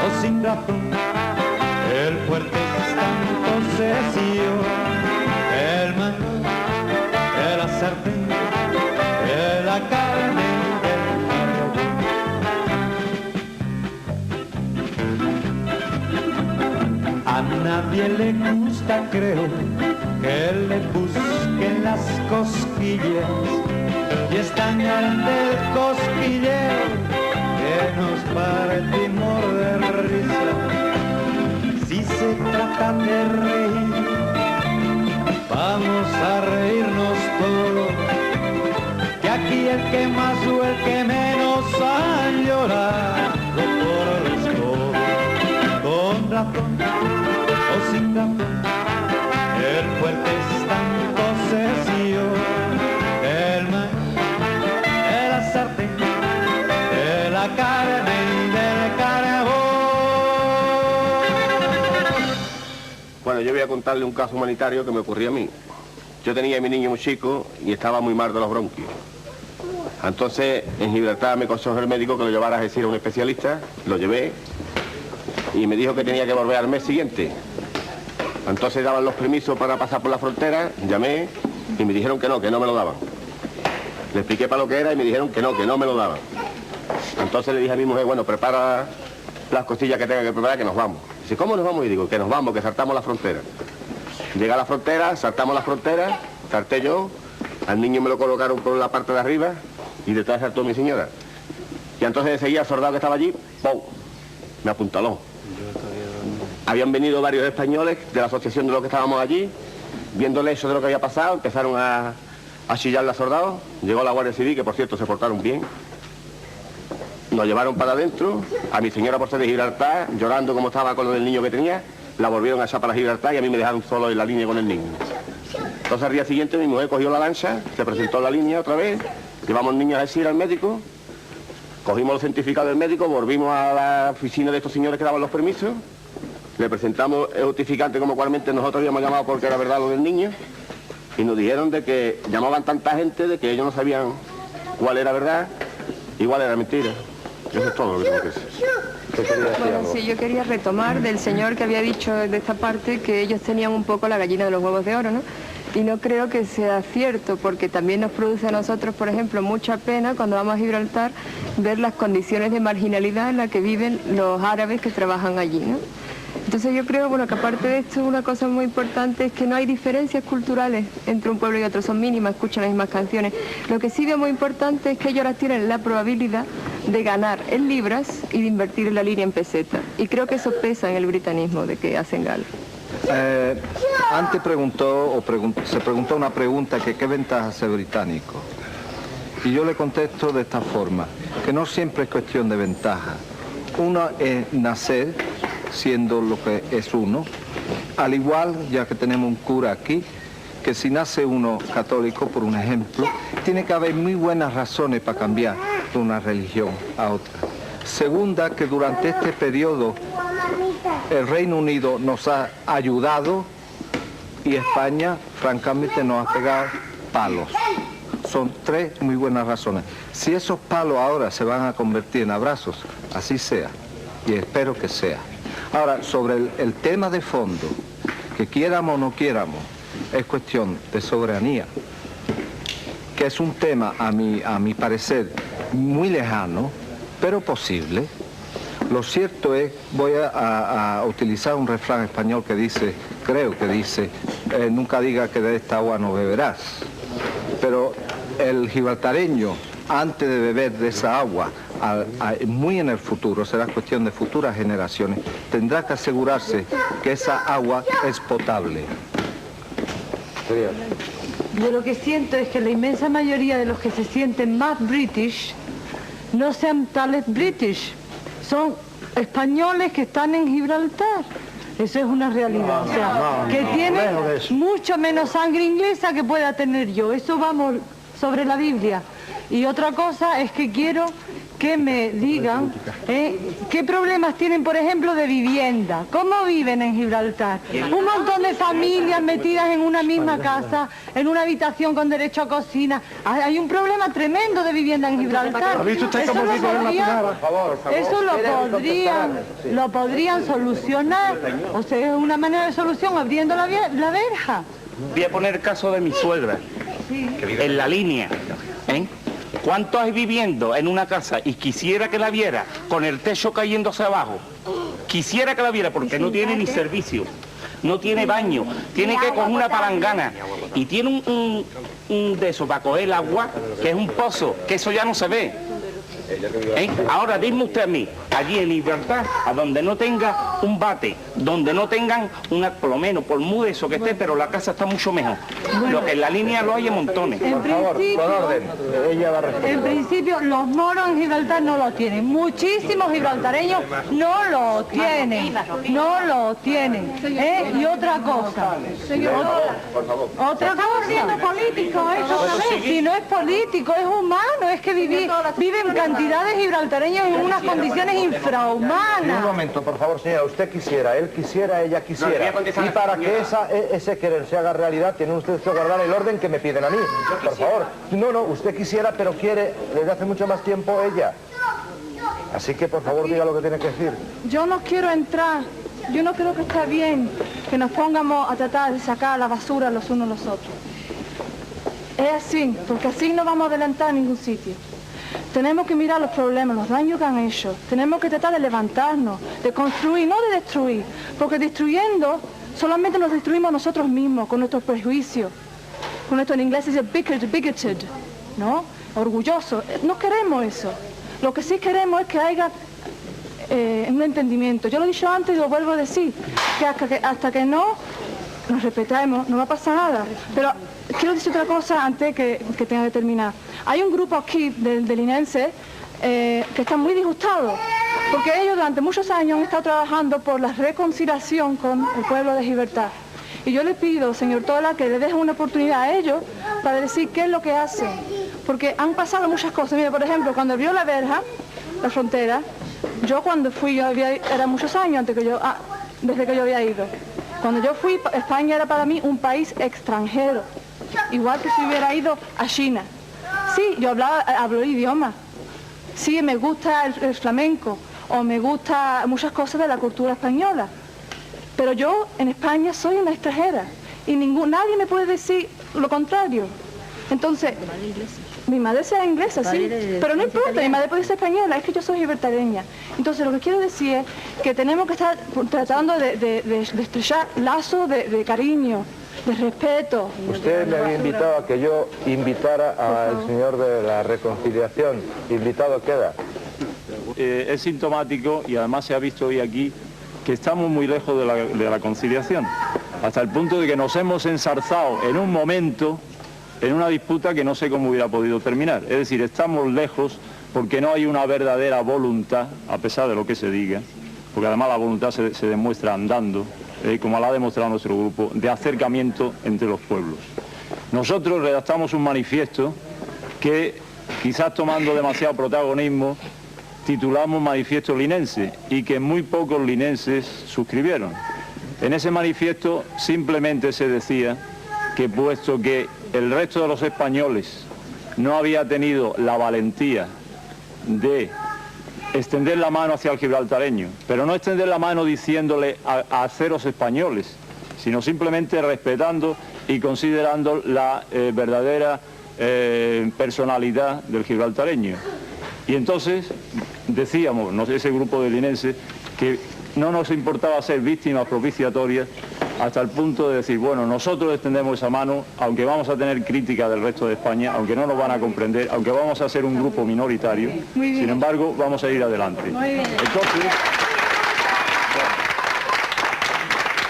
O sin razón, el fuerte está en posesión, el mango, de la sartén, de la carne y del carbón. A nadie le gusta, creo, que le busquen las cosquillas, y es tan grande el cosquilleo que nos partimos de risa. Si se trata de reír, vamos a reírnos todos, que aquí el que más o el que menos ha llorado por los codos. Con razón o sin razón, el fuerte está en posesión del mar, de la sartén, de la carne y del carbón. Bueno, yo voy a contarle un caso humanitario que me ocurrió a mí. Yo tenía a mi niño muy chico y estaba muy mal de los bronquios. Entonces, en Gibraltar me aconsejó el médico que lo llevara a decir a un especialista. Lo llevé y me dijo que tenía que volver al mes siguiente. Entonces daban los permisos para pasar por la frontera, llamé y me dijeron que no me lo daban. Le expliqué para lo que era y me dijeron que no me lo daban. Entonces le dije a mi mujer, bueno, prepara las costillas que tenga que preparar, que nos vamos. Dice, ¿cómo nos vamos? Y digo, que nos vamos, que saltamos la frontera. Llega a la frontera, saltamos la frontera, salté yo, al niño me lo colocaron por la parte de arriba y detrás saltó mi señora. Y entonces enseguida el soldado que estaba allí, ¡pum!, me apuntaló. Habían venido varios españoles de la asociación de los que estábamos allí, viéndole eso de lo que había pasado, empezaron a chillarle a soldados. Llegó la Guardia Civil, que por cierto se portaron bien. Nos llevaron para adentro, a mi señora por ser de Gibraltar, llorando como estaba con lo del niño que tenía, la volvieron a echar para Gibraltar y a mí me dejaron solo en la línea con el niño. Entonces al día siguiente mi mujer cogió la lancha, se presentó en la línea otra vez, llevamos niños a decir al médico, cogimos los certificados del médico, volvimos a la oficina de estos señores que daban los permisos, le presentamos el justificante como cualmente nosotros habíamos llamado porque era verdad lo del niño, y nos dijeron de que llamaban tanta gente de que ellos no sabían cuál era verdad y cuál era mentira. Eso es todo lo que tengo que decir. Bueno, sí, yo quería retomar del señor que había dicho de esta parte que ellos tenían un poco la gallina de los huevos de oro, ¿no? Y no creo que sea cierto, porque también nos produce a nosotros, por ejemplo, mucha pena cuando vamos a Gibraltar ver las condiciones de marginalidad en las que viven los árabes que trabajan allí, ¿no? Entonces yo creo, bueno, que aparte de esto, una cosa muy importante es que no hay diferencias culturales entre un pueblo y otro, son mínimas, escuchan las mismas canciones. Lo que sí veo muy importante es que ellos ahora tienen la probabilidad de ganar en libras y de invertir en la línea en peseta. Y creo que eso pesa en el britanismo de que hacen gala. Antes se preguntó una pregunta que qué ventaja ser británico. Y yo le contesto de esta forma, que no siempre es cuestión de ventaja. Uno es nacer siendo lo que es uno, al igual, ya que tenemos un cura aquí, que si nace uno católico, por un ejemplo, tiene que haber muy buenas razones para cambiar de una religión a otra. Segunda, que durante este periodo el Reino Unido nos ha ayudado y España, francamente, nos ha pegado palos. Son tres muy buenas razones. Si esos palos ahora se van a convertir en abrazos, así sea, y espero que sea. Ahora, sobre el tema de fondo, que quieramos o no quieramos, es cuestión de soberanía, que es un tema, a mi parecer, muy lejano, pero posible. Lo cierto es, voy a utilizar un refrán español que dice, creo que dice, nunca diga que de esta agua no beberás. Pero el gibraltareño, antes de beber de esa agua, muy en el futuro, será cuestión de futuras generaciones, tendrá que asegurarse que esa agua es potable. Yo lo que siento es que la inmensa mayoría de los que se sienten más british no sean tales british, son españoles que están en Gibraltar. Eso es una realidad, o sea, que tienen mucho menos sangre inglesa que pueda tener yo. Eso vamos sobre la Biblia. Y otra cosa es que quiero que me digan qué problemas tienen, por ejemplo, de vivienda. ¿Cómo viven en Gibraltar? Un montón de familias metidas en una misma casa, en una habitación con derecho a cocina. Hay un problema tremendo de vivienda en Gibraltar. Eso lo podrían solucionar. O sea, es una manera de solución abriendo la verja. Voy a poner el caso de mi suegra, en la línea. ¿Cuántos hay viviendo en una casa y quisiera que la viera con el techo cayéndose abajo? Quisiera que la viera porque no tiene ni servicio, no tiene baño, tiene que coger una palangana y tiene un de esos para coger el agua, que es un pozo, que eso ya no se ve. Ahora dime usted a mí, allí en Gibraltar, a donde no tenga un bate, donde no tengan una, por lo menos, por muy eso que esté, pero la casa está mucho mejor. Lo que en la línea lo hay en montones. En principio, los moros en Gibraltar no lo tienen. Muchísimos gibraltareños no lo tienen. No lo tienen. Y otra cosa. Otra cosa. político, si no es político, es humano, es que viven cantidades gibraltareños en unas condiciones infrahumanas. Un momento, por favor, señora, usted quisiera, él quisiera, ella quisiera. Y para que ese querer se haga realidad, tienen ustedes que guardar el orden que me piden a mí. Por favor. No, usted quisiera, pero quiere desde hace mucho más tiempo ella. Así que, por favor, diga lo que tiene que decir. Yo no quiero entrar. Yo no creo que está bien que nos pongamos a tratar de sacar la basura los unos a los otros. Es así, porque así no vamos a adelantar a ningún sitio. Tenemos que mirar los problemas, los daños que han hecho. Tenemos que tratar de levantarnos, de construir, no de destruir. Porque destruyendo, solamente nos destruimos nosotros mismos, con nuestros prejuicios. Con nuestro, en inglés dice bigoted, ¿no? Orgulloso. No queremos eso. Lo que sí queremos es que haya un entendimiento. Yo lo he dicho antes y lo vuelvo a decir, que hasta que no nos respetemos, no va a pasar nada. Pero quiero decir otra cosa antes que tenga que terminar. Hay un grupo aquí del linense que están muy disgustados, porque ellos durante muchos años han estado trabajando por la reconciliación con el pueblo de Gibraltar. Y yo le pido, señor Tola, que le dejen una oportunidad a ellos para decir qué es lo que hacen. Porque han pasado muchas cosas. Mire, por ejemplo, cuando abrió la verja, la frontera, yo cuando fui, era muchos años antes que desde que yo había ido. Cuando yo fui, España era para mí un país extranjero, igual que si hubiera ido a China. Sí, yo hablo idioma. Sí, me gusta el flamenco, o me gusta muchas cosas de la cultura española. Pero yo en España soy una extranjera y nadie me puede decir lo contrario. Entonces, mi madre sea inglesa, sí, pero no importa, mi madre puede ser española, es que yo soy gibraltareña. Entonces, lo que quiero decir es que tenemos que estar tratando de estrechar lazos de cariño, de respeto. Usted me había invitado a que yo invitara al señor de la reconciliación. Invitado queda. Es sintomático y además se ha visto hoy aquí que estamos muy lejos de la conciliación, hasta el punto de que nos hemos ensarzado en un momento en una disputa que no sé cómo hubiera podido terminar. Es decir, estamos lejos porque no hay una verdadera voluntad, a pesar de lo que se diga, porque además la voluntad se demuestra andando, como la ha demostrado nuestro grupo, de acercamiento entre los pueblos. Nosotros redactamos un manifiesto que, quizás tomando demasiado protagonismo, titulamos Manifiesto Linense, y que muy pocos linenses suscribieron. En ese manifiesto simplemente se decía que, puesto que el resto de los españoles no había tenido la valentía de extender la mano hacia el gibraltareño, pero no extender la mano diciéndole a haceros españoles, sino simplemente respetando y considerando la verdadera personalidad del gibraltareño. Y entonces decíamos, ese grupo de linenses, que no nos importaba ser víctimas propiciatorias, hasta el punto de decir, bueno, nosotros extendemos esa mano, aunque vamos a tener crítica del resto de España, aunque no nos van a comprender, aunque vamos a ser un grupo minoritario, sin embargo, vamos a ir adelante. Entonces,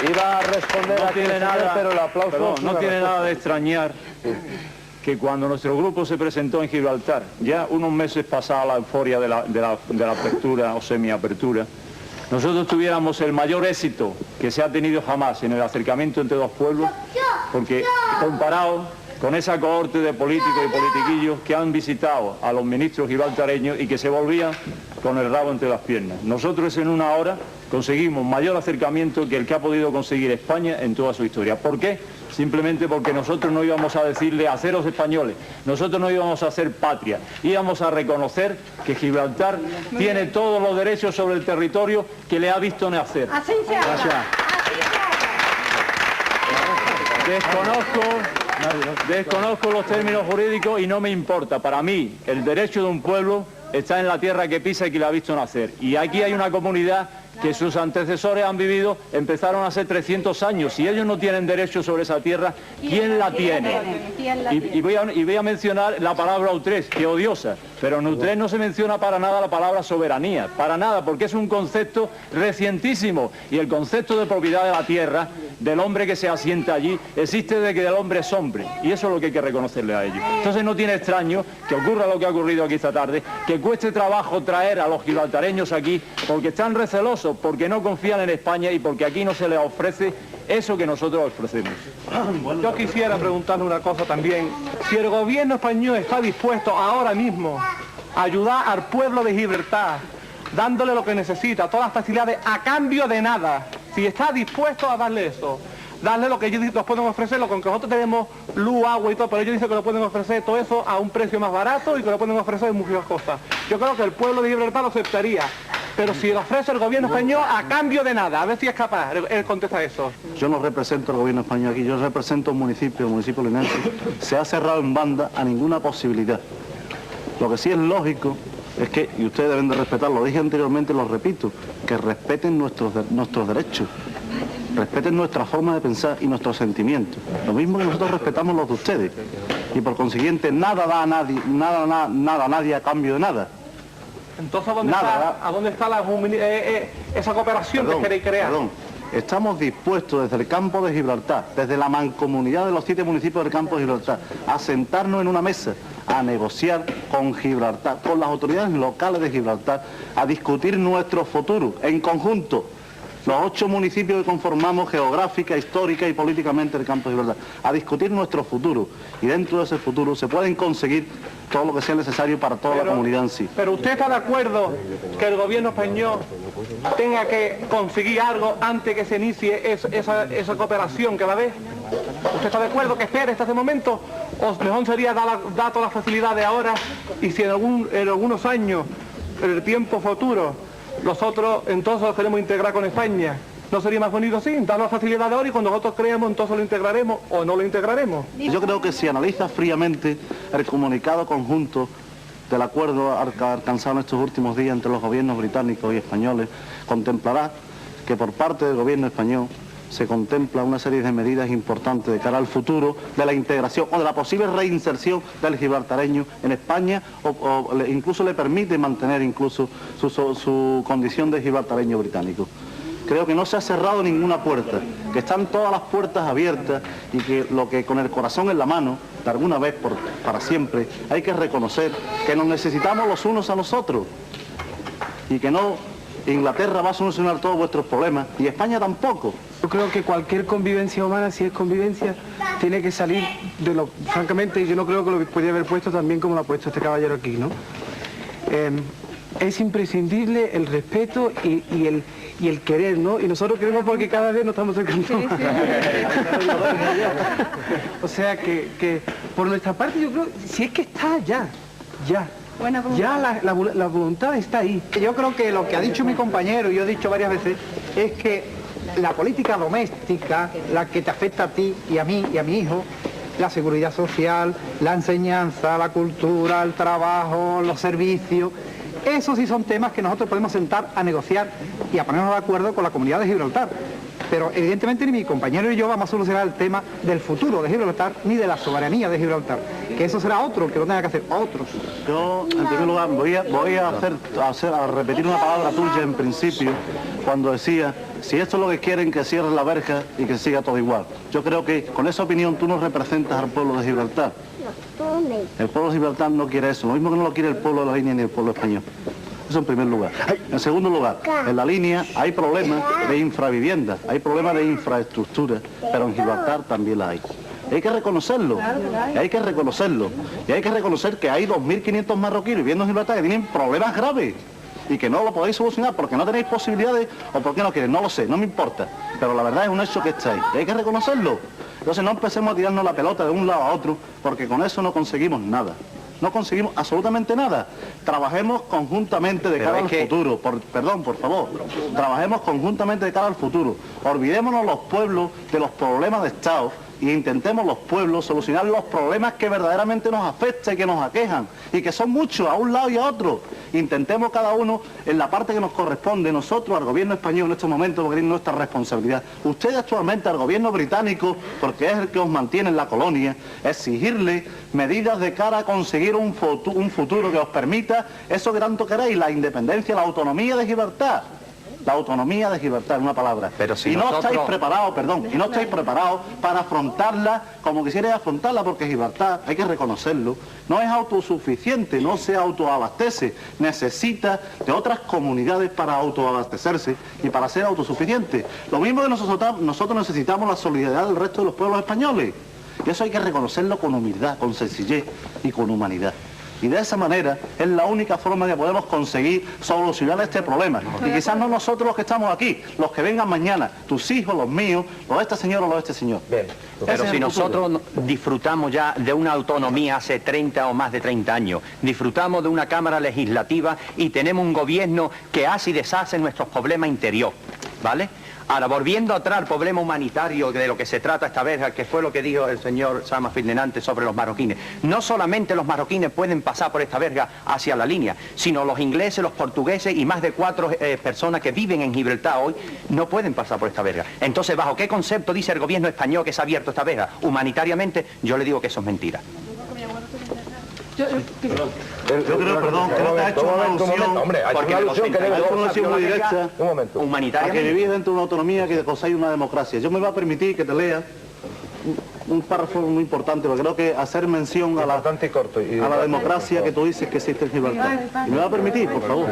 iba a responder no tiene nada, pero el aplauso... Perdón, no tiene nada de extrañar que cuando nuestro grupo se presentó en Gibraltar, ya unos meses pasada la euforia de la apertura o semiapertura, nosotros tuviéramos el mayor éxito que se ha tenido jamás en el acercamiento entre dos pueblos, porque comparado con esa cohorte de políticos y politiquillos que han visitado a los ministros gibraltareños y que se volvían con el rabo entre las piernas. Nosotros en una hora conseguimos mayor acercamiento que el que ha podido conseguir España en toda su historia. ¿Por qué? Simplemente porque nosotros no íbamos a decirle a ceros españoles, nosotros no íbamos a hacer patria, íbamos a reconocer que Gibraltar tiene todos los derechos sobre el territorio que le ha visto nacer. Gracias. Desconozco los términos jurídicos y no me importa. Para mí, el derecho de un pueblo está en la tierra que pisa y que le ha visto nacer. Y aquí hay una comunidad que sus antecesores han vivido, empezaron hace 300 años. Si ellos no tienen derecho sobre esa tierra, ¿quién la tiene? Y voy a mencionar la palabra Utrecht, que es odiosa, pero en Utrecht no se menciona para nada la palabra soberanía, para nada, porque es un concepto recientísimo, y el concepto de propiedad de la tierra, del hombre que se asienta allí, existe desde que el hombre es hombre, y eso es lo que hay que reconocerle a ellos. Entonces no tiene extraño que ocurra lo que ha ocurrido aquí esta tarde, que cueste trabajo traer a los gibraltareños aquí, porque están recelosos, porque no confían en España y porque aquí no se les ofrece eso que nosotros ofrecemos. Yo quisiera preguntarle una cosa también. Si el gobierno español está dispuesto ahora mismo a ayudar al pueblo de Gibraltar, dándole lo que necesita, todas las facilidades, a cambio de nada, si está dispuesto a darle eso, darle lo que ellos nos pueden ofrecer, lo con que nosotros tenemos luz, agua y todo, pero ellos dicen que lo pueden ofrecer todo eso a un precio más barato y que lo pueden ofrecer muchas cosas. Yo creo que el pueblo de Gibraltar lo aceptaría, pero si lo ofrece el gobierno español a cambio de nada, a ver si es capaz, él contesta eso. Yo no represento al gobierno español aquí, yo represento un municipio, el municipio linense. Se ha cerrado en banda a ninguna posibilidad. Lo que sí es lógico es que, y ustedes deben de respetar, lo dije anteriormente, lo repito, que respeten nuestros derechos, respeten nuestra forma de pensar y nuestros sentimientos. Lo mismo que nosotros respetamos los de ustedes. Y por consiguiente, nada da a nadie, nada a nadie a cambio de nada. Entonces, ¿a dónde está esa cooperación que queréis crear? Perdón. Estamos dispuestos desde el campo de Gibraltar, desde la mancomunidad de los 7 municipios del campo de Gibraltar, a sentarnos en una mesa, a negociar con Gibraltar, con las autoridades locales de Gibraltar, a discutir nuestro futuro en conjunto. Los 8 municipios que conformamos geográfica, histórica y políticamente el campo de Gibraltar, a discutir nuestro futuro. Y dentro de ese futuro se pueden conseguir todo lo que sea necesario para toda la comunidad en sí. Pero ¿usted está de acuerdo que el gobierno español tenga que conseguir algo antes que se inicie esa cooperación que va a haber? ¿Usted está de acuerdo que espere hasta ese momento? ¿O mejor sería dar todas las facilidades ahora y si en algunos años, en el tiempo futuro, nosotros entonces los queremos integrar con España? ¿No sería más bonito así? Dar la facilidad de ahora y cuando nosotros creemos entonces lo integraremos o no lo integraremos. Yo creo que si analiza fríamente el comunicado conjunto del acuerdo alcanzado en estos últimos días entre los gobiernos británicos y españoles, contemplará que por parte del gobierno español se contempla una serie de medidas importantes de cara al futuro de la integración o de la posible reinserción del gibraltareño en España o incluso le permite mantener incluso su condición de gibraltareño británico. Creo que no se ha cerrado ninguna puerta, que están todas las puertas abiertas y que lo que con el corazón en la mano, de alguna vez para siempre, hay que reconocer que nos necesitamos los unos a los otros y que no Inglaterra va a solucionar todos vuestros problemas y España tampoco. Yo creo que cualquier convivencia humana, si es convivencia, tiene que salir de lo... Francamente, yo no creo que lo podría haber puesto también como lo ha puesto este caballero aquí, ¿no? Es imprescindible el respeto y el querer, ¿no? Y nosotros queremos porque cada vez nos estamos acercando más. O sea que por nuestra parte yo creo, si es que está ya. Ya la voluntad está ahí. Yo creo que lo que ha dicho mi compañero, y yo he dicho varias veces, es que la política doméstica, la que te afecta a ti y a mí y a mi hijo, la seguridad social, la enseñanza, la cultura, el trabajo, los servicios, Esos sí son temas que nosotros podemos sentar a negociar y a ponernos de acuerdo con la comunidad de Gibraltar. Pero evidentemente ni mi compañero y yo vamos a solucionar el tema del futuro de Gibraltar ni de la soberanía de Gibraltar, que eso será otro el que lo tenga que hacer, otros. Yo, en primer lugar, voy a repetir una palabra tuya en principio, cuando decía, si esto es lo que quieren, que cierren la verja y que siga todo igual. Yo creo que con esa opinión tú no representas al pueblo de Gibraltar. El pueblo de Gibraltar no quiere eso, lo mismo que no lo quiere el pueblo de la línea ni el pueblo español. Eso en primer lugar. En segundo lugar, en la línea hay problemas de infravivienda, hay problemas de infraestructura, pero en Gibraltar también la hay. Y hay que reconocerlo, y hay que reconocerlo, y hay que reconocer que hay 2.500 marroquíes viviendo en Gibraltar que tienen problemas graves y que no lo podéis solucionar porque no tenéis posibilidades o porque no queréis, no lo sé, no me importa, pero la verdad es un hecho que está ahí, y hay que reconocerlo. Entonces no empecemos a tirarnos la pelota de un lado a otro porque con eso no conseguimos nada. No conseguimos absolutamente nada. Trabajemos conjuntamente de cara al futuro. Perdón, por favor. Trabajemos conjuntamente de cara al futuro. Olvidémonos los pueblos de los problemas de Estado e intentemos los pueblos solucionar los problemas que verdaderamente nos afectan y que nos aquejan y que son muchos a un lado y a otro. Intentemos cada uno en la parte que nos corresponde, nosotros al gobierno español en estos momentos, porque es nuestra responsabilidad. Ustedes actualmente al gobierno británico, porque es el que os mantiene en la colonia, exigirle medidas de cara a conseguir un futuro que os permita eso que tanto queréis, la independencia, la autonomía de Gibraltar. La autonomía de Gibraltar, una palabra. Pero si y no estáis preparados, y no estáis preparados para afrontarla como quisierais afrontarla, porque Gibraltar, hay que reconocerlo, no es autosuficiente, no se autoabastece, necesita de otras comunidades para autoabastecerse y para ser autosuficiente. Lo mismo que nosotros necesitamos la solidaridad del resto de los pueblos españoles. Y eso hay que reconocerlo con humildad, con sencillez y con humanidad. Y de esa manera es la única forma que podemos conseguir solucionar este problema. Y quizás no nosotros los que estamos aquí, los que vengan mañana, tus hijos, los míos, los de este señor o los de este señor. Bien. Pero si nosotros disfrutamos ya de una autonomía hace 30 o más de 30 años, disfrutamos de una Cámara Legislativa y tenemos un gobierno que hace y deshace nuestros problemas interiores, ¿vale? Ahora, volviendo atrás al problema humanitario de lo que se trata esta vez, que fue lo que dijo el señor Sama Ferdinand sobre los marroquines. No solamente los marroquines pueden pasar por esta verga hacia la línea, sino los ingleses, los portugueses y más de 4 personas que viven en Gibraltar hoy no pueden pasar por esta verga. Entonces, ¿bajo qué concepto dice el gobierno español que se ha abierto esta verga? Humanitariamente, yo le digo que eso es mentira. Yo creo, perdón, que no te ha hecho una alusión, hombre, hay una alusión que debe una alusión muy directa humanitaria, a que vivís dentro de una autonomía que gozáis de una democracia. Yo me voy a permitir que te lea un párrafo muy importante, porque creo que hacer mención a la democracia que tú dices que existe en Gibraltar. ¿Y me va a permitir, por favor?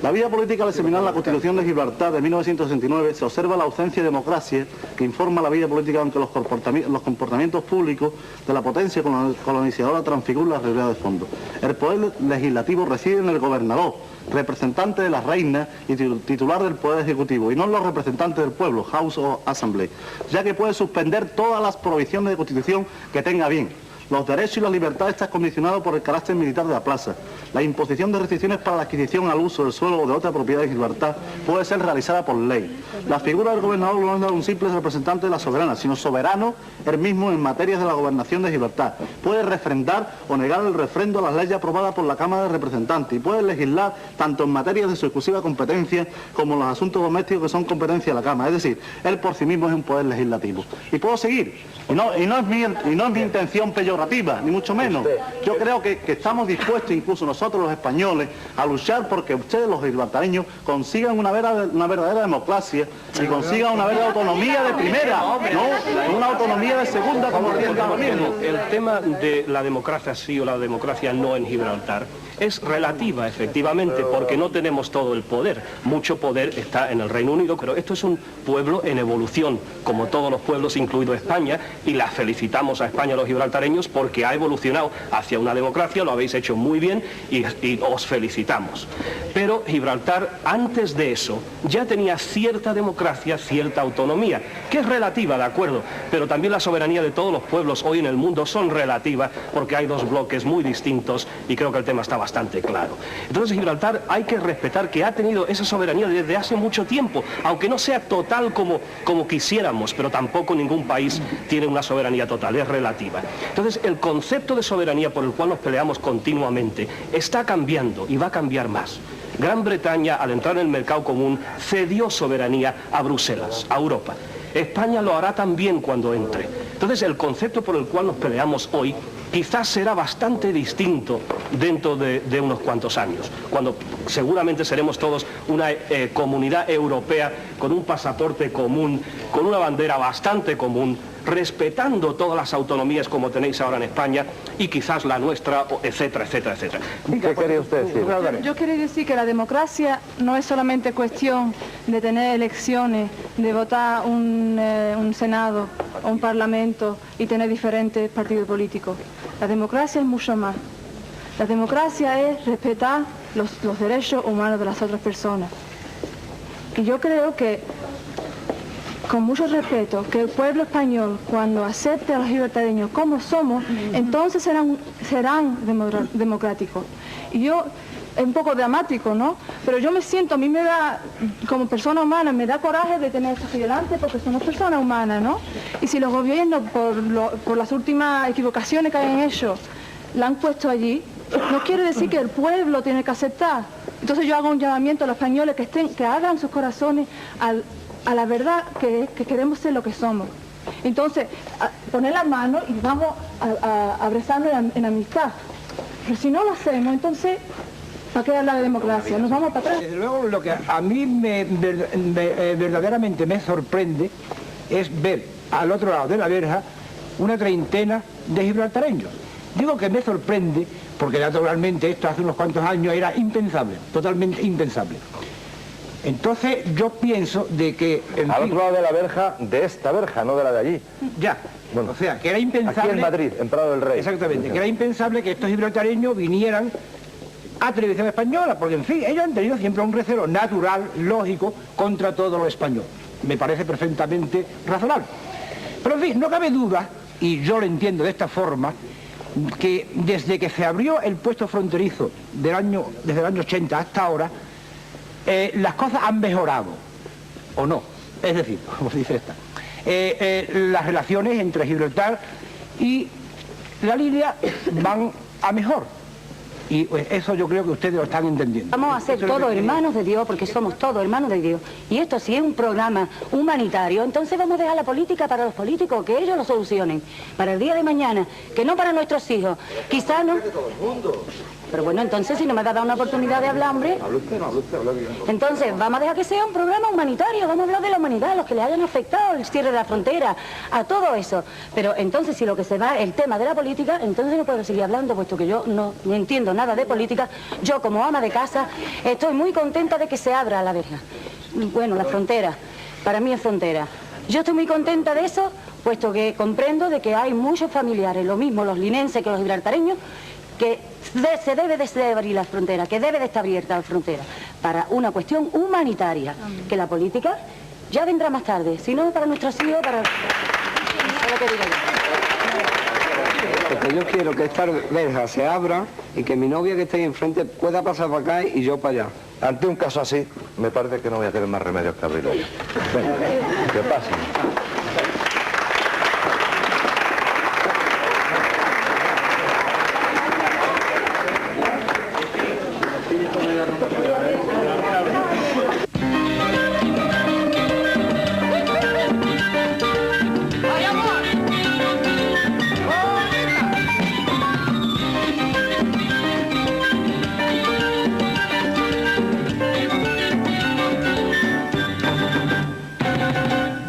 La vía política al examinar la Constitución de Gibraltar de 1969 se observa la ausencia de democracia que informa la vida política, aunque los comportamientos públicos de la potencia colonizadora transfiguran la realidad de fondo. El poder legislativo reside en el gobernador, representante de la reina y titular del poder ejecutivo, y no en los representantes del pueblo, House o Assembly, ya que puede suspender todas las provisiones de Constitución que tenga bien. Los derechos y la libertad están condicionados por el carácter militar de la plaza. La imposición de restricciones para la adquisición al uso del suelo o de otra propiedad de Gibraltar puede ser realizada por ley. La figura del gobernador no es un simple representante de la soberana, sino soberano él mismo en materias de la gobernación de Gibraltar. Puede refrendar o negar el refrendo a las leyes aprobadas por la Cámara de Representantes y puede legislar tanto en materias de su exclusiva competencia como en los asuntos domésticos que son competencia de la Cámara. Es decir, él por sí mismo es un poder legislativo. Y puedo seguir. Y no es mi intención peyorativa, ni mucho menos. Yo creo que estamos dispuestos, incluso nosotros los españoles, a luchar porque ustedes los gibraltareños consigan una verdadera democracia y consigan una verdadera autonomía de primera, no una autonomía de segunda como el tema de la democracia sí o la democracia no en Gibraltar es relativa, efectivamente, porque no tenemos todo el poder. Mucho poder está en el Reino Unido, pero esto es un pueblo en evolución, como todos los pueblos, incluido España, y la felicitamos a España, los gibraltareños, porque ha evolucionado hacia una democracia, lo habéis hecho muy bien y os felicitamos. Pero Gibraltar, antes de eso, ya tenía cierta democracia, cierta autonomía, que es relativa, de acuerdo, pero también la soberanía de todos los pueblos hoy en el mundo son relativas, porque hay dos bloques muy distintos y creo que el tema está bastante claro. Entonces Gibraltar hay que respetar que ha tenido esa soberanía desde hace mucho tiempo, aunque no sea total como quisiéramos, pero tampoco ningún país tiene una soberanía total, es relativa. Entonces el concepto de soberanía por el cual nos peleamos continuamente está cambiando y va a cambiar más. Gran Bretaña, al entrar en el mercado común, cedió soberanía a Bruselas, a Europa. España lo hará también cuando entre. Entonces, el concepto por el cual nos peleamos hoy quizás será bastante distinto dentro de unos cuantos años, cuando seguramente seremos todos una comunidad europea con un pasaporte común, con una bandera bastante común, respetando todas las autonomías como tenéis ahora en España y quizás la nuestra, etcétera, etcétera, etcétera. ¿Qué quería usted decir? Yo quería decir que la democracia no es solamente cuestión de tener elecciones, de votar un Senado o un Parlamento y tener diferentes partidos políticos. La democracia es mucho más. La democracia es respetar los derechos humanos de las otras personas. Y yo creo que, con mucho respeto, que el pueblo español, cuando acepte a los libertarios como somos, entonces serán democráticos. Y yo, es un poco dramático, ¿no? Pero yo me siento, a mí me da, como persona humana, me da coraje de tener esto aquí delante porque somos personas humanas, ¿no? Y si los gobiernos, por las últimas equivocaciones que hayan hecho, la han puesto allí, no quiere decir que el pueblo tiene que aceptar. Entonces yo hago un llamamiento a los españoles que abran sus corazones a la verdad que queremos ser lo que somos. Entonces, poner la mano y vamos a abrazarnos en amistad. Pero si no lo hacemos, entonces, ¿para qué hablar de democracia? Nos vamos para atrás. Desde luego, lo que a mí verdaderamente me sorprende es ver al otro lado de la verja una treintena de gibraltareños. Digo que me sorprende porque naturalmente esto hace unos cuantos años era impensable, totalmente impensable. Entonces yo pienso de que... Al otro lado de la verja, de esta verja, no de la de allí. Ya, bueno, o sea, que era impensable... Aquí en Madrid, en Prado del Rey. Exactamente, que era impensable que estos gibraltareños vinieran a Televisión Española, porque en fin, ellos han tenido siempre un recelo natural, lógico, contra todo lo español. Me parece perfectamente razonable. Pero en fin, no cabe duda, y yo lo entiendo de esta forma, que desde que se abrió el puesto fronterizo desde el año 80 hasta ahora, las cosas han mejorado, o no, es decir, como dice esta, las relaciones entre Gibraltar y la línea van a mejor. Y eso yo creo que ustedes lo están entendiendo. Vamos a ser todos hermanos de Dios, porque somos todos hermanos de Dios. Y esto si es un programa humanitario, entonces vamos a dejar la política para los políticos, que ellos lo solucionen. Para el día de mañana, que no para nuestros hijos. Quizás no... Pero bueno, entonces si no me ha dado una oportunidad de hablar, hombre... Entonces, vamos a dejar que sea un programa humanitario, vamos a hablar de la humanidad, los que les hayan afectado, el cierre de la frontera, a todo eso. Pero entonces, si lo que se va es el tema de la política, entonces no puedo seguir hablando, puesto que yo no entiendo nada de política. Yo, como ama de casa, estoy muy contenta de que se abra la verja. Bueno, la frontera, para mí es frontera. Yo estoy muy contenta de eso, puesto que comprendo de que hay muchos familiares, lo mismo los linenses que los gibraltareños, que se debe de abrir la frontera, que debe de estar abierta la frontera, para una cuestión humanitaria, que la política ya vendrá más tarde, si no para nuestros hijos, para lo que digo yo. Porque yo quiero que esta verja se abra y que mi novia que esté ahí enfrente pueda pasar para acá y yo para allá. Ante un caso así, me parece que no voy a tener más remedio que abrirlo yo. Venga, ¿qué pasa?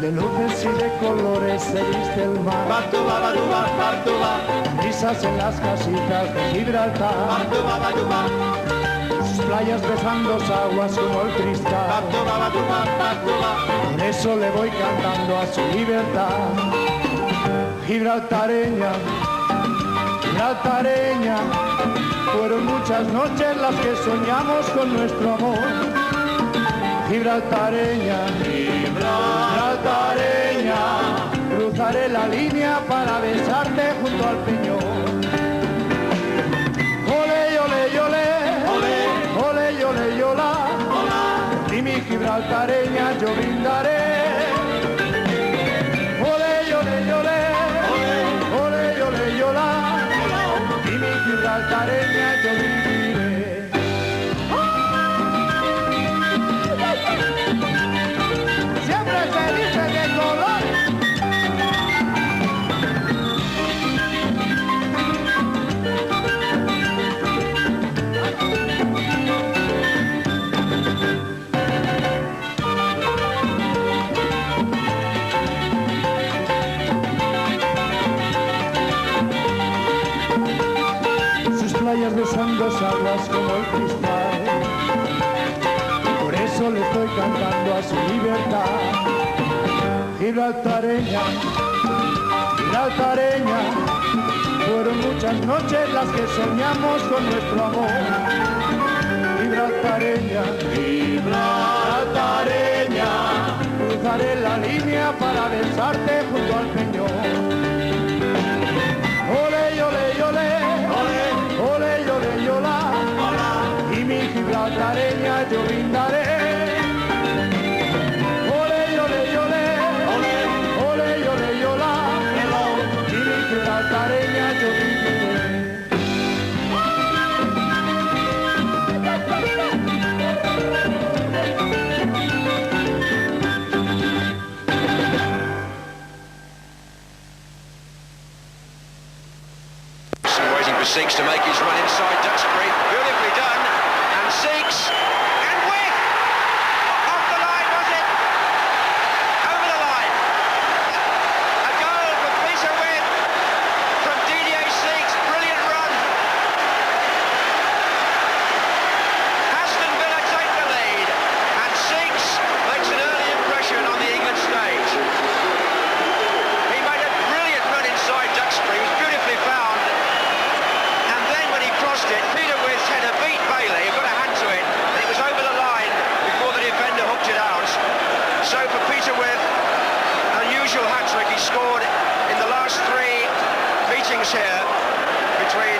De luces y de colores se viste el mar. Bartuba, Bartuba, Bartuba. Brisas en las casitas de Gibraltar. Bartuba, Bartuba. Sus playas besando aguas como el cristal. Bartuba, Bartuba, Bartuba. Por eso le voy cantando a su libertad. Gibraltareña, Gibraltareña. Fueron muchas noches las que soñamos con nuestro amor. Gibraltareña, Gibraltareña, cruzaré la línea para besarte junto al peñón. Ole, ole, ole, ole, ole, ole, yola, y mi gibraltareña yo brindaré. Ole, ole, ole, ole, ole, ole, yola. playas besando aguas como el cristal. Y por eso le estoy cantando a su libertad. Gibraltareña, Gibraltareña, fueron muchas noches las que soñamos con nuestro amor. Gibraltareña, Gibraltareña, cruzaré la línea para besarte junto al peñón. Ole, ole, ole, ole, ole, ole, yola, y mi gibraltareña yo brindaré. Ole, ole, ole, ole, ole, ole, yola, y mi gibraltareña yo brindaré. Seeks to make his run inside Duxbury. Beautifully done. And Seeks. And with! Off the line, was it? Over the line. A goal for Peter Wynn from Didier Seeks. Brilliant run. Aston Villa take the lead. And Seeks makes an early impression on the England stage. He made a brilliant run inside Duxbury. He was beautifully found. Peter With's header beat Bailey, got a hand to it, and it was over the line before the defender hooked it out. So for Peter With, an unusual hat-trick. He scored in the last 3 meetings here between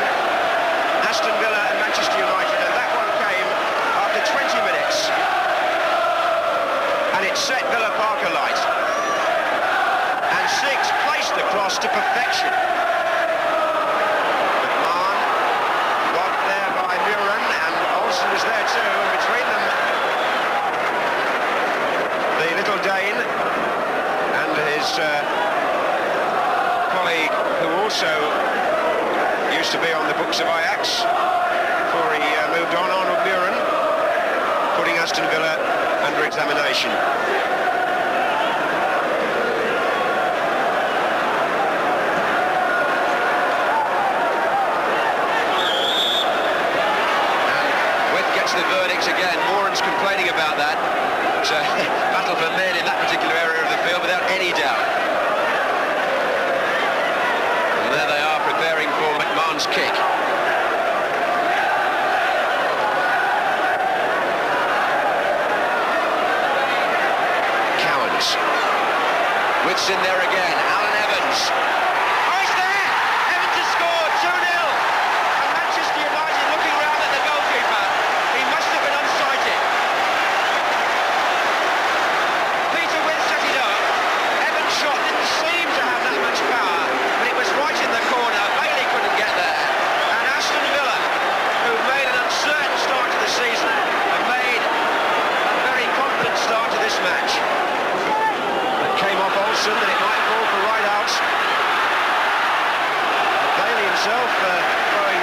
Aston Villa and Manchester United, and that one came after 20 minutes. And it set Villa Park alight. And Six placed the cross to perfection. Was there too, and between them the little Dane and his colleague, who also used to be on the books of Ajax before he moved on, Arnold Buren, putting Aston Villa under examination. The verdict again. Moran's complaining about that. It's a battle for men in that particular area of the field without any doubt. And there they are preparing for McMahon's kick. Cowans. With's in there again. Alan Evans. Oh, he's there! Evans has scored 2-0. And Manchester United looking round at the goalkeeper. He must have been unsighted. Peter With set it up. Evans' shot didn't seem to have that much power, but it was right in the corner. Bailey couldn't get there. And Aston Villa, who've made an uncertain start to the season, have made a very confident start to this match. It came off Olsen, and it might fall for Rideout. Bailey himself throwing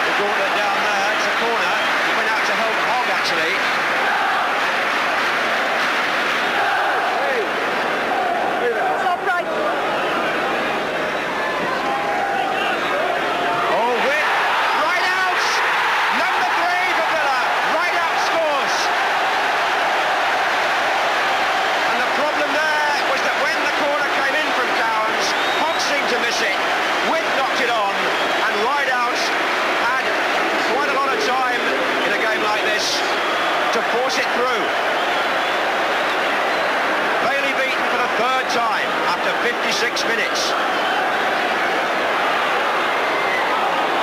the gauntlet down there. It's a corner. He went out to help Hogg, actually. It's offside. Oh, Witt. Rideout! Number 3 for Villa. Rideout scores. And the problem there was that when the corner came in from Cowans, Hogg seemed to miss it. Witt knocked it on, and Rideout had quite a lot of time in a game like this to force it through. Bailey beaten for the 3rd time after 56 minutes.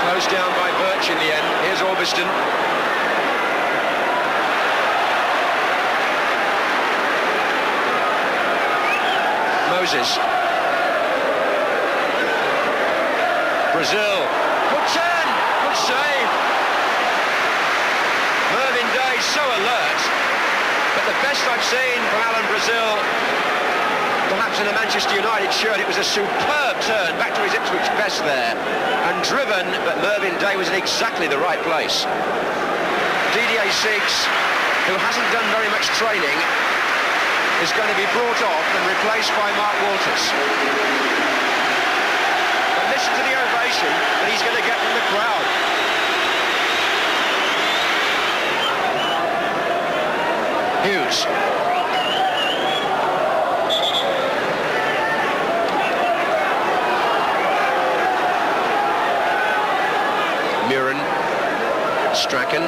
Closed down by Birch in the end. Here's Orbiston. Moses. Brazil. Good turn. Good save. Mervyn Day so alert. But the best I've seen from Alan Brazil, perhaps in a Manchester United shirt, it was a superb turn back to his Ipswich best there. And driven, but Mervyn Day was in exactly the right place. Didier Seeks, who hasn't done very much training, is going to be brought off and replaced by Mark Walters. But listen to the ovation that he's going to get from the crowd. Hughes. Muren, Strachan,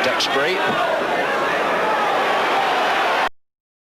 Duxbury.